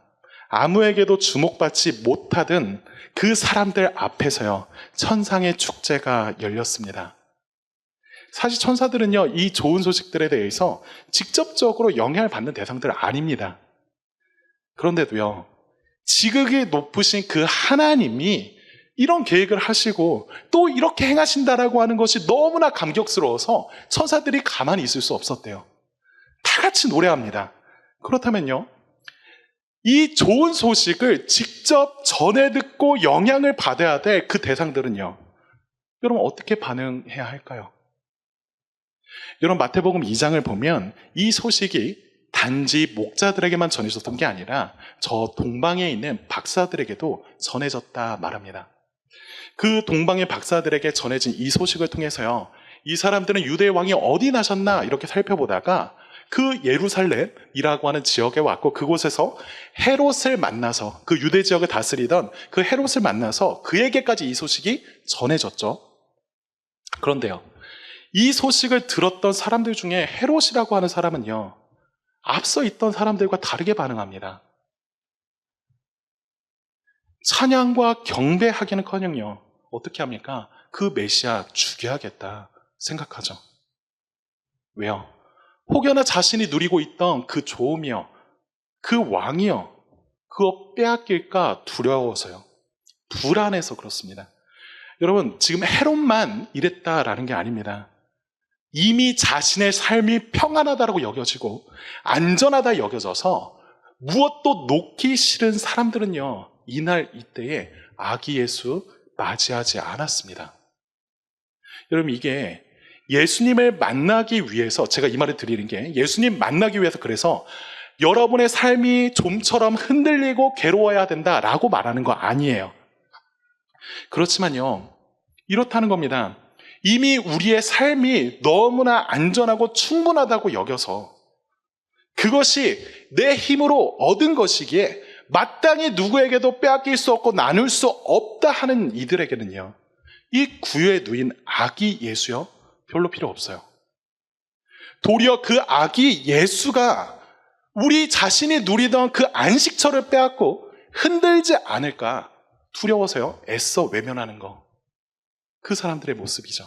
아무에게도 주목받지 못하던 그 사람들 앞에서요, 천상의 축제가 열렸습니다. 사실 천사들은요, 이 좋은 소식들에 대해서 직접적으로 영향을 받는 대상들 아닙니다. 그런데도요, 지극히 높으신 그 하나님이 이런 계획을 하시고 또 이렇게 행하신다라고 하는 것이 너무나 감격스러워서 천사들이 가만히 있을 수 없었대요. 다 같이 노래합니다. 그렇다면요, 이 좋은 소식을 직접 전해 듣고 영향을 받아야 될 그 대상들은요, 여러분 어떻게 반응해야 할까요? 여러분, 마태복음 2장을 보면 이 소식이 단지 목자들에게만 전해졌던 게 아니라 저 동방에 있는 박사들에게도 전해졌다 말합니다. 그 동방의 박사들에게 전해진 이 소식을 통해서요, 이 사람들은 유대 왕이 어디 나셨나 이렇게 살펴보다가 그 예루살렘이라고 하는 지역에 왔고, 그곳에서 헤롯을 만나서, 그 유대 지역을 다스리던 그 헤롯을 만나서 그에게까지 이 소식이 전해졌죠. 그런데요, 이 소식을 들었던 사람들 중에 헤롯이라고 하는 사람은요, 앞서 있던 사람들과 다르게 반응합니다. 찬양과 경배하기는커녕요, 어떻게 합니까? 그 메시아 죽여야겠다 생각하죠. 왜요? 혹여나 자신이 누리고 있던 그 좋음이요, 그 왕이요, 그거 빼앗길까 두려워서요, 불안해서 그렇습니다. 여러분, 지금 헤롯만 이랬다라는 게 아닙니다. 이미 자신의 삶이 평안하다고 여겨지고 안전하다 여겨져서 무엇도 놓기 싫은 사람들은요, 이날 이때에 아기 예수 맞이하지 않았습니다. 여러분, 이게 예수님을 만나기 위해서, 제가 이 말을 드리는 게 예수님 만나기 위해서, 그래서 여러분의 삶이 좀처럼 흔들리고 괴로워야 된다라고 말하는 거 아니에요. 그렇지만요, 이렇다는 겁니다. 이미 우리의 삶이 너무나 안전하고 충분하다고 여겨서 그것이 내 힘으로 얻은 것이기에 마땅히 누구에게도 빼앗길 수 없고 나눌 수 없다 하는 이들에게는요, 이 구유에 누인 아기 예수요, 별로 필요 없어요. 도리어 그 아기 예수가 우리 자신이 누리던 그 안식처를 빼앗고 흔들지 않을까 두려워서요, 애써 외면하는 거, 그 사람들의 모습이죠.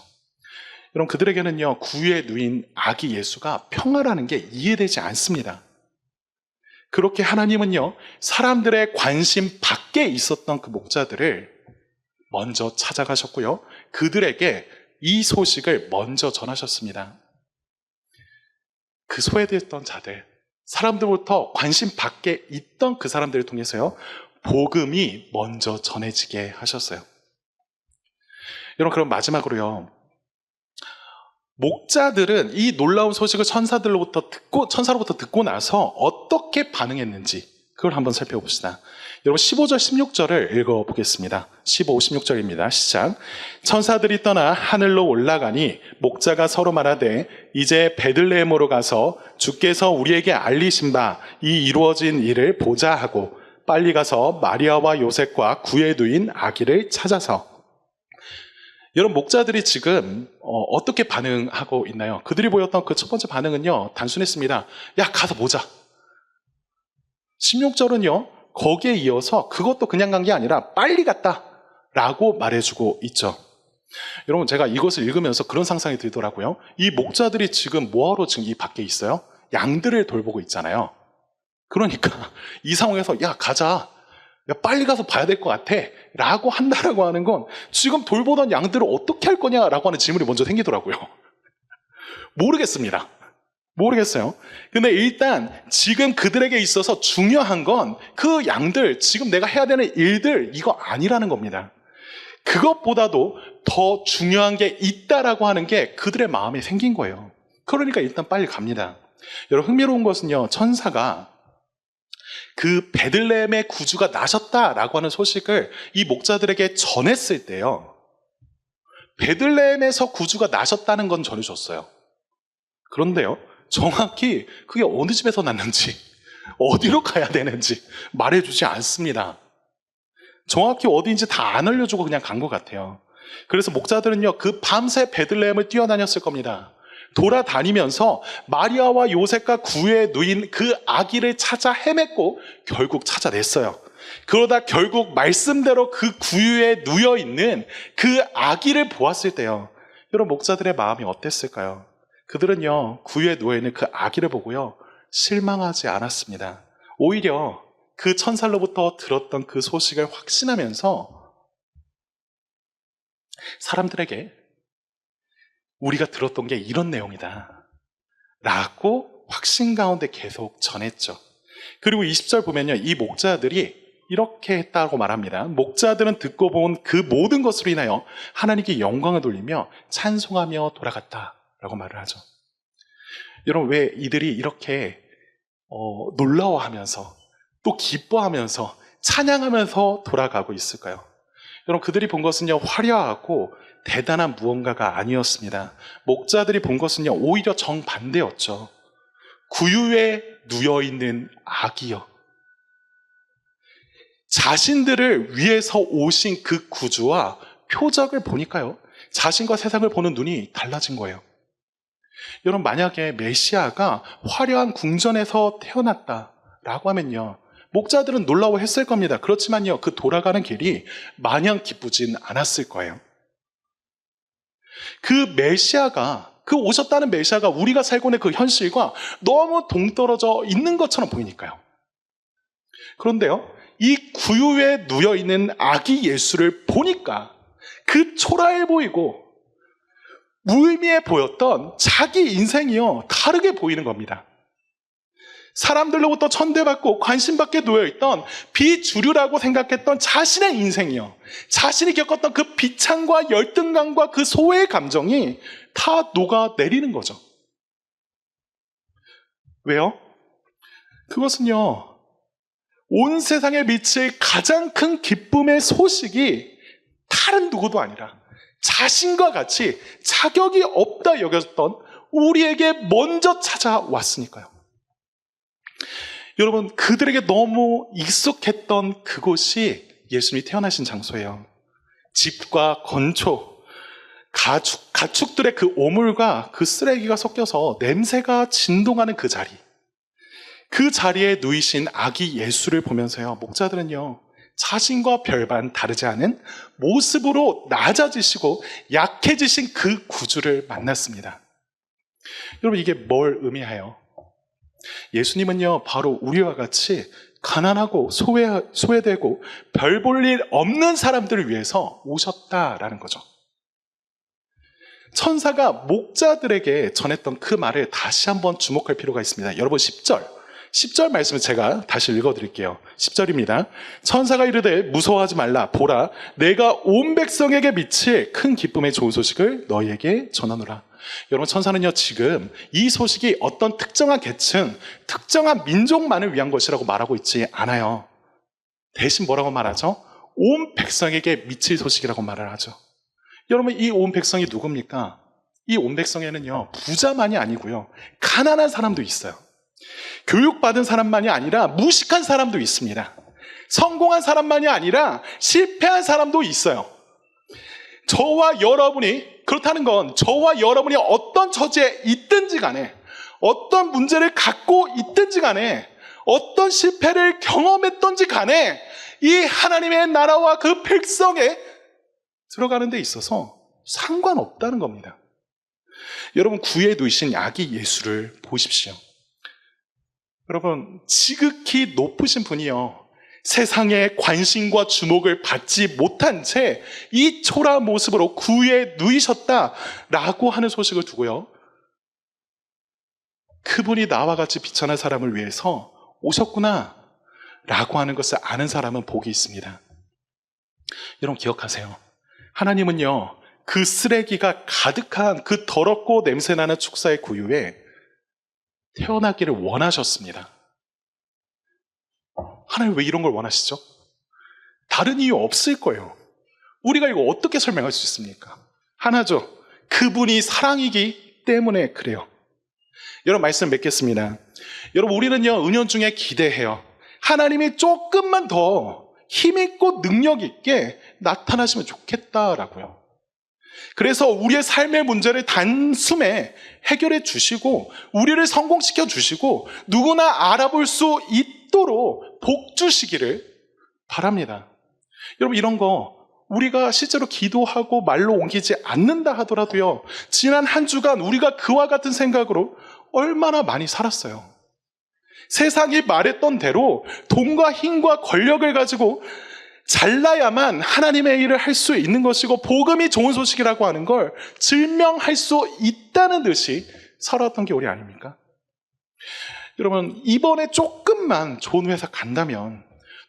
여러분, 그들에게는요, 구유에 누인 아기 예수가 평화라는 게 이해되지 않습니다. 그렇게 하나님은요, 사람들의 관심 밖에 있었던 그 목자들을 먼저 찾아가셨고요, 그들에게 이 소식을 먼저 전하셨습니다. 그 소외됐던 자들, 사람들부터 관심 밖에 있던 그 사람들을 통해서요, 복음이 먼저 전해지게 하셨어요. 여러분, 그럼 마지막으로요, 목자들은 이 놀라운 소식을 천사로부터 듣고 나서 어떻게 반응했는지 그걸 한번 살펴봅시다. 여러분, 15절 16절을 읽어보겠습니다. 15, 16절입니다. 시작. 천사들이 떠나 하늘로 올라가니 목자가 서로 말하되 이제 베들레헴으로 가서 주께서 우리에게 알리신 바 이 이루어진 일을 보자 하고 빨리 가서 마리아와 요셉과 구에 누인 아기를 찾아서. 여러분, 목자들이 지금 어떻게 반응하고 있나요? 그들이 보였던 그 첫 번째 반응은요, 단순했습니다. 야, 가서 보자. 16절은요, 거기에 이어서 그것도 그냥 간 게 아니라 빨리 갔다 라고 말해주고 있죠. 여러분, 제가 이것을 읽으면서 그런 상상이 들더라고요. 이 목자들이 지금 뭐하러 지금 이 밖에 있어요? 양들을 돌보고 있잖아요. 그러니까 이 상황에서 야, 가자, 야, 빨리 가서 봐야 될 것 같아 라고 한다라고 하는 건 지금 돌보던 양들을 어떻게 할 거냐라고 하는 질문이 먼저 생기더라고요. 모르겠어요. 근데 일단 지금 그들에게 있어서 중요한 건 그 양들, 지금 내가 해야 되는 일들, 이거 아니라는 겁니다. 그것보다도 더 중요한 게 있다라고 하는 게 그들의 마음에 생긴 거예요. 그러니까 일단 빨리 갑니다. 여러분, 흥미로운 것은요, 천사가 그 베들레헴의 구주가 나셨다라고 하는 소식을 이 목자들에게 전했을 때요, 베들레헴에서 구주가 나셨다는 건 전해줬어요. 그런데요, 정확히 그게 어느 집에서 났는지, 어디로 가야 되는지 말해주지 않습니다. 정확히 어디인지 다 안 알려주고 그냥 간 것 같아요. 그래서 목자들은요, 그 밤새 베들레헴을 뛰어다녔을 겁니다. 돌아다니면서 마리아와 요셉과 구에 누인 그 아기를 찾아 헤맸고 결국 찾아냈어요. 그러다 결국 말씀대로 그 구유에 누여있는 그 아기를 보았을 때요, 여러분, 목자들의 마음이 어땠을까요? 그들은요, 구유에 누워있는 그 아기를 보고요, 실망하지 않았습니다. 오히려 그 천사로부터 들었던 그 소식을 확신하면서 사람들에게 우리가 들었던 게 이런 내용이다 라고 확신 가운데 계속 전했죠. 그리고 20절 보면요, 이 목자들이 이렇게 했다고 말합니다. 목자들은 듣고 본 그 모든 것으로 인하여 하나님께 영광을 돌리며 찬송하며 돌아갔다 라고 말을 하죠. 여러분, 왜 이들이 이렇게 놀라워하면서 또 기뻐하면서 찬양하면서 돌아가고 있을까요? 여러분, 그들이 본 것은요, 화려하고 대단한 무언가가 아니었습니다. 목자들이 본 것은요, 오히려 정반대였죠. 구유에 누여있는 아기요. 자신들을 위해서 오신 그 구주와 표적을 보니까요, 자신과 세상을 보는 눈이 달라진 거예요. 여러분, 만약에 메시아가 화려한 궁전에서 태어났다라고 하면요, 목자들은 놀라워했을 겁니다. 그렇지만요, 그 돌아가는 길이 마냥 기쁘진 않았을 거예요. 그 메시아가, 그 오셨다는 메시아가 우리가 살고 있는 그 현실과 너무 동떨어져 있는 것처럼 보이니까요. 그런데요, 이 구유에 누여있는 아기 예수를 보니까 그 초라해 보이고 무의미해 보였던 자기 인생이요, 다르게 보이는 겁니다. 사람들로부터 천대받고 관심받게 놓여있던 비주류라고 생각했던 자신의 인생이요, 자신이 겪었던 그 비창과 열등감과 그 소외의 감정이 다 녹아내리는 거죠. 왜요? 그것은요, 온 세상에 미칠 가장 큰 기쁨의 소식이 다른 누구도 아니라 자신과 같이 자격이 없다 여겼던 우리에게 먼저 찾아왔으니까요. 여러분, 그들에게 너무 익숙했던 그곳이 예수님이 태어나신 장소예요. 집과 건초, 가축들의 그 오물과 그 쓰레기가 섞여서 냄새가 진동하는 그 자리, 그 자리에 누이신 아기 예수를 보면서요, 목자들은요, 자신과 별반 다르지 않은 모습으로 낮아지시고 약해지신 그 구주를 만났습니다. 여러분, 이게 뭘 의미해요? 예수님은요, 바로 우리와 같이 가난하고 소외되고 별 볼 일 없는 사람들을 위해서 오셨다라는 거죠. 천사가 목자들에게 전했던 그 말을 다시 한번 주목할 필요가 있습니다. 여러분, 10절 말씀을 제가 다시 읽어드릴게요. 10절입니다. 천사가 이르되 무서워하지 말라. 보라, 내가 온 백성에게 미칠 큰 기쁨의 좋은 소식을 너희에게 전하노라. 여러분, 천사는요, 지금 이 소식이 어떤 특정한 계층, 특정한 민족만을 위한 것이라고 말하고 있지 않아요. 대신 뭐라고 말하죠? 온 백성에게 미칠 소식이라고 말을 하죠. 여러분, 이 온 백성이 누굽니까? 이 온 백성에는요, 부자만이 아니고요, 가난한 사람도 있어요. 교육받은 사람만이 아니라 무식한 사람도 있습니다. 성공한 사람만이 아니라 실패한 사람도 있어요. 저와 여러분이, 그렇다는 건 저와 여러분이 어떤 처지에 있든지 간에, 어떤 문제를 갖고 있든지 간에, 어떤 실패를 경험했든지 간에 이 하나님의 나라와 그 백성에 들어가는 데 있어서 상관없다는 겁니다. 여러분, 구에 누이신 아기 예수를 보십시오. 여러분, 지극히 높으신 분이요, 세상의 관심과 주목을 받지 못한 채 이 초라한 모습으로 구에 누이셨다라고 하는 소식을 두고요, 그분이 나와 같이 비천한 사람을 위해서 오셨구나 라고 하는 것을 아는 사람은 복이 있습니다. 여러분, 기억하세요. 하나님은요, 그 쓰레기가 가득한 그 더럽고 냄새나는 축사의 구유에 태어나기를 원하셨습니다. 하나님, 왜 이런 걸 원하시죠? 다른 이유 없을 거예요. 우리가 이거 어떻게 설명할 수 있습니까? 하나죠. 그분이 사랑이기 때문에 그래요. 여러분, 말씀 맺겠습니다. 여러분, 우리는요, 은연중에 기대해요. 하나님이 조금만 더 힘있고 능력있게 나타나시면 좋겠다라고요. 그래서 우리의 삶의 문제를 단숨에 해결해 주시고 우리를 성공시켜 주시고 누구나 알아볼 수 있도록 복 주시기를 바랍니다. 여러분, 이런 거 우리가 실제로 기도하고 말로 옮기지 않는다 하더라도요, 지난 한 주간 우리가 그와 같은 생각으로 얼마나 많이 살았어요. 세상이 말했던 대로 돈과 힘과 권력을 가지고 잘나야만 하나님의 일을 할 수 있는 것이고 복음이 좋은 소식이라고 하는 걸 증명할 수 있다는 듯이 살아왔던 게 우리 아닙니까? 여러분, 이번에 조금만 좋은 회사 간다면,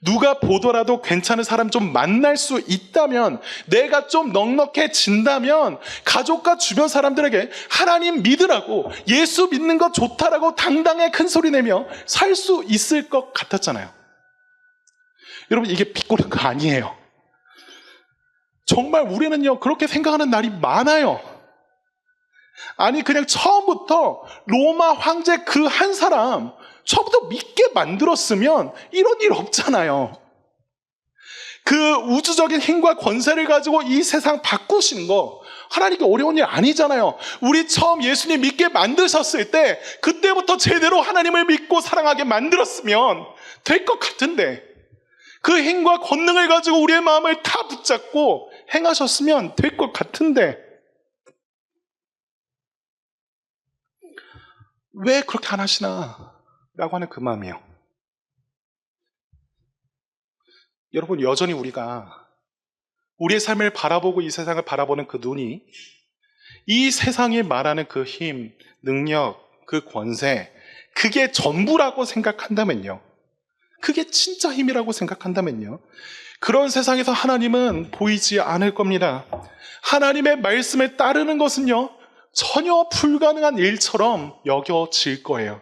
누가 보더라도 괜찮은 사람 좀 만날 수 있다면, 내가 좀 넉넉해진다면 가족과 주변 사람들에게 하나님 믿으라고, 예수 믿는 거 좋다라고 당당히 큰 소리 내며 살 수 있을 것 같았잖아요. 여러분, 이게 비꼬는 거 아니에요. 정말 우리는요, 그렇게 생각하는 날이 많아요. 아니, 그냥 처음부터 로마 황제 그 한 사람 처음부터 믿게 만들었으면 이런 일 없잖아요. 그 우주적인 힘과 권세를 가지고 이 세상 바꾸시는 거 하나님께 어려운 일 아니잖아요. 우리 처음 예수님 믿게 만드셨을 때 그때부터 제대로 하나님을 믿고 사랑하게 만들었으면 될 것 같은데, 그 힘과 권능을 가지고 우리의 마음을 다 붙잡고 행하셨으면 될 것 같은데, 왜 그렇게 안 하시나 라고 하는 그 마음이에요. 여러분, 여전히 우리가 우리의 삶을 바라보고 이 세상을 바라보는 그 눈이 이 세상이 말하는 그 힘, 능력, 그 권세, 그게 전부라고 생각한다면요, 그게 진짜 힘이라고 생각한다면요, 그런 세상에서 하나님은 보이지 않을 겁니다. 하나님의 말씀에 따르는 것은요, 전혀 불가능한 일처럼 여겨질 거예요.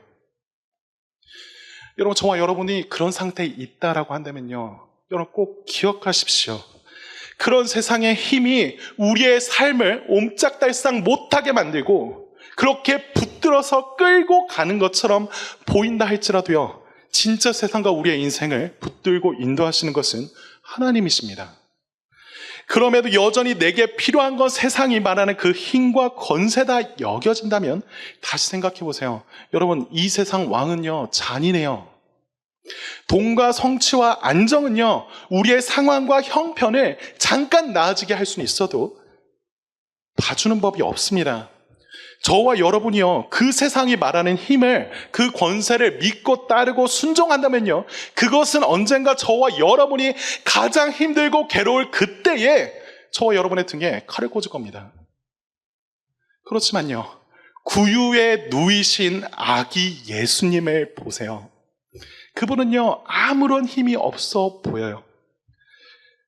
여러분, 저와 여러분이 그런 상태에 있다라고 한다면요, 여러분 꼭 기억하십시오. 그런 세상의 힘이 우리의 삶을 옴짝달싹 못하게 만들고 그렇게 붙들어서 끌고 가는 것처럼 보인다 할지라도요, 진짜 세상과 우리의 인생을 붙들고 인도하시는 것은 하나님이십니다. 그럼에도 여전히 내게 필요한 건 세상이 말하는 그 힘과 권세다 여겨진다면 다시 생각해 보세요. 여러분, 이 세상 왕은요, 잔인해요. 돈과 성취와 안정은요, 우리의 상황과 형편을 잠깐 나아지게 할 수는 있어도 봐주는 법이 없습니다. 저와 여러분이요, 그 세상이 말하는 힘을, 그 권세를 믿고 따르고 순종한다면요, 그것은 언젠가 저와 여러분이 가장 힘들고 괴로울 그때에 저와 여러분의 등에 칼을 꽂을 겁니다. 그렇지만요, 구유에 누이신 아기 예수님을 보세요. 그분은요, 아무런 힘이 없어 보여요.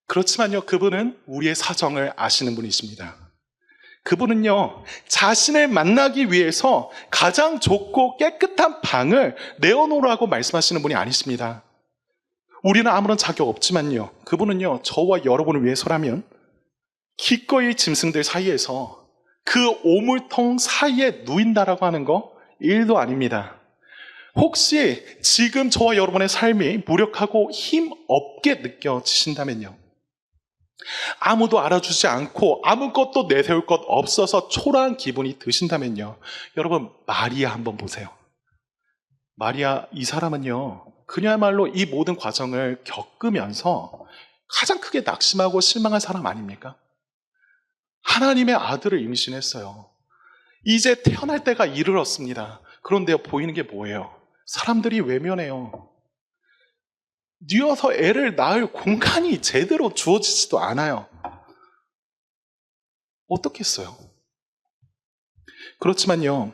그렇지만요, 그분은 우리의 사정을 아시는 분이십니다. 그분은요, 자신을 만나기 위해서 가장 좁고 깨끗한 방을 내어놓으라고 말씀하시는 분이 아니십니다. 우리는 아무런 자격 없지만요, 그분은요, 저와 여러분을 위해서라면 기꺼이 짐승들 사이에서 그 오물통 사이에 누인다라고 하는 거 일도 아닙니다. 혹시 지금 저와 여러분의 삶이 무력하고 힘없게 느껴지신다면요, 아무도 알아주지 않고 아무것도 내세울 것 없어서 초라한 기분이 드신다면요, 여러분 마리아 한번 보세요. 마리아, 이 사람은요, 그야말로 이 모든 과정을 겪으면서 가장 크게 낙심하고 실망한 사람 아닙니까? 하나님의 아들을 임신했어요. 이제 태어날 때가 이르렀습니다. 그런데 보이는 게 뭐예요? 사람들이 외면해요. 뉘어서 애를 낳을 공간이 제대로 주어지지도 않아요. 어떻겠어요? 그렇지만요,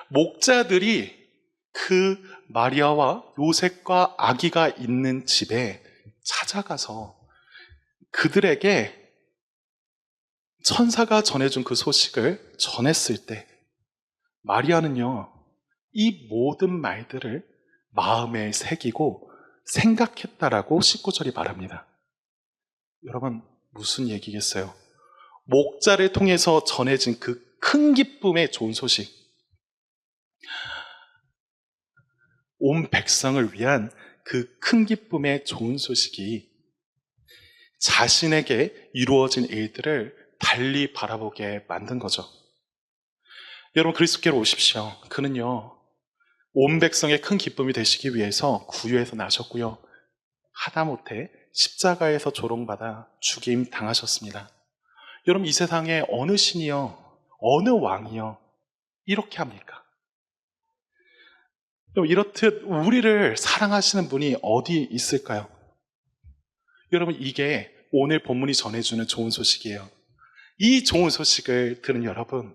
목자들이 그 마리아와 요셉과 아기가 있는 집에 찾아가서 그들에게 천사가 전해준 그 소식을 전했을 때 마리아는요, 이 모든 말들을 마음에 새기고 생각했다라고 19절이 말합니다. 여러분, 무슨 얘기겠어요? 목자를 통해서 전해진 그 큰 기쁨의 좋은 소식, 온 백성을 위한 그 큰 기쁨의 좋은 소식이 자신에게 이루어진 일들을 달리 바라보게 만든 거죠. 여러분, 그리스도께로 오십시오. 그는요, 온 백성의 큰 기쁨이 되시기 위해서 구유에서 나셨고요, 하다못해 십자가에서 조롱받아 죽임 당하셨습니다. 여러분, 이 세상에 어느 신이요, 어느 왕이요 이렇게 합니까? 이렇듯 우리를 사랑하시는 분이 어디 있을까요? 여러분, 이게 오늘 본문이 전해주는 좋은 소식이에요. 이 좋은 소식을 들은 여러분,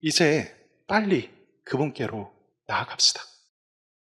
이제 빨리 그분께로 나아갑시다.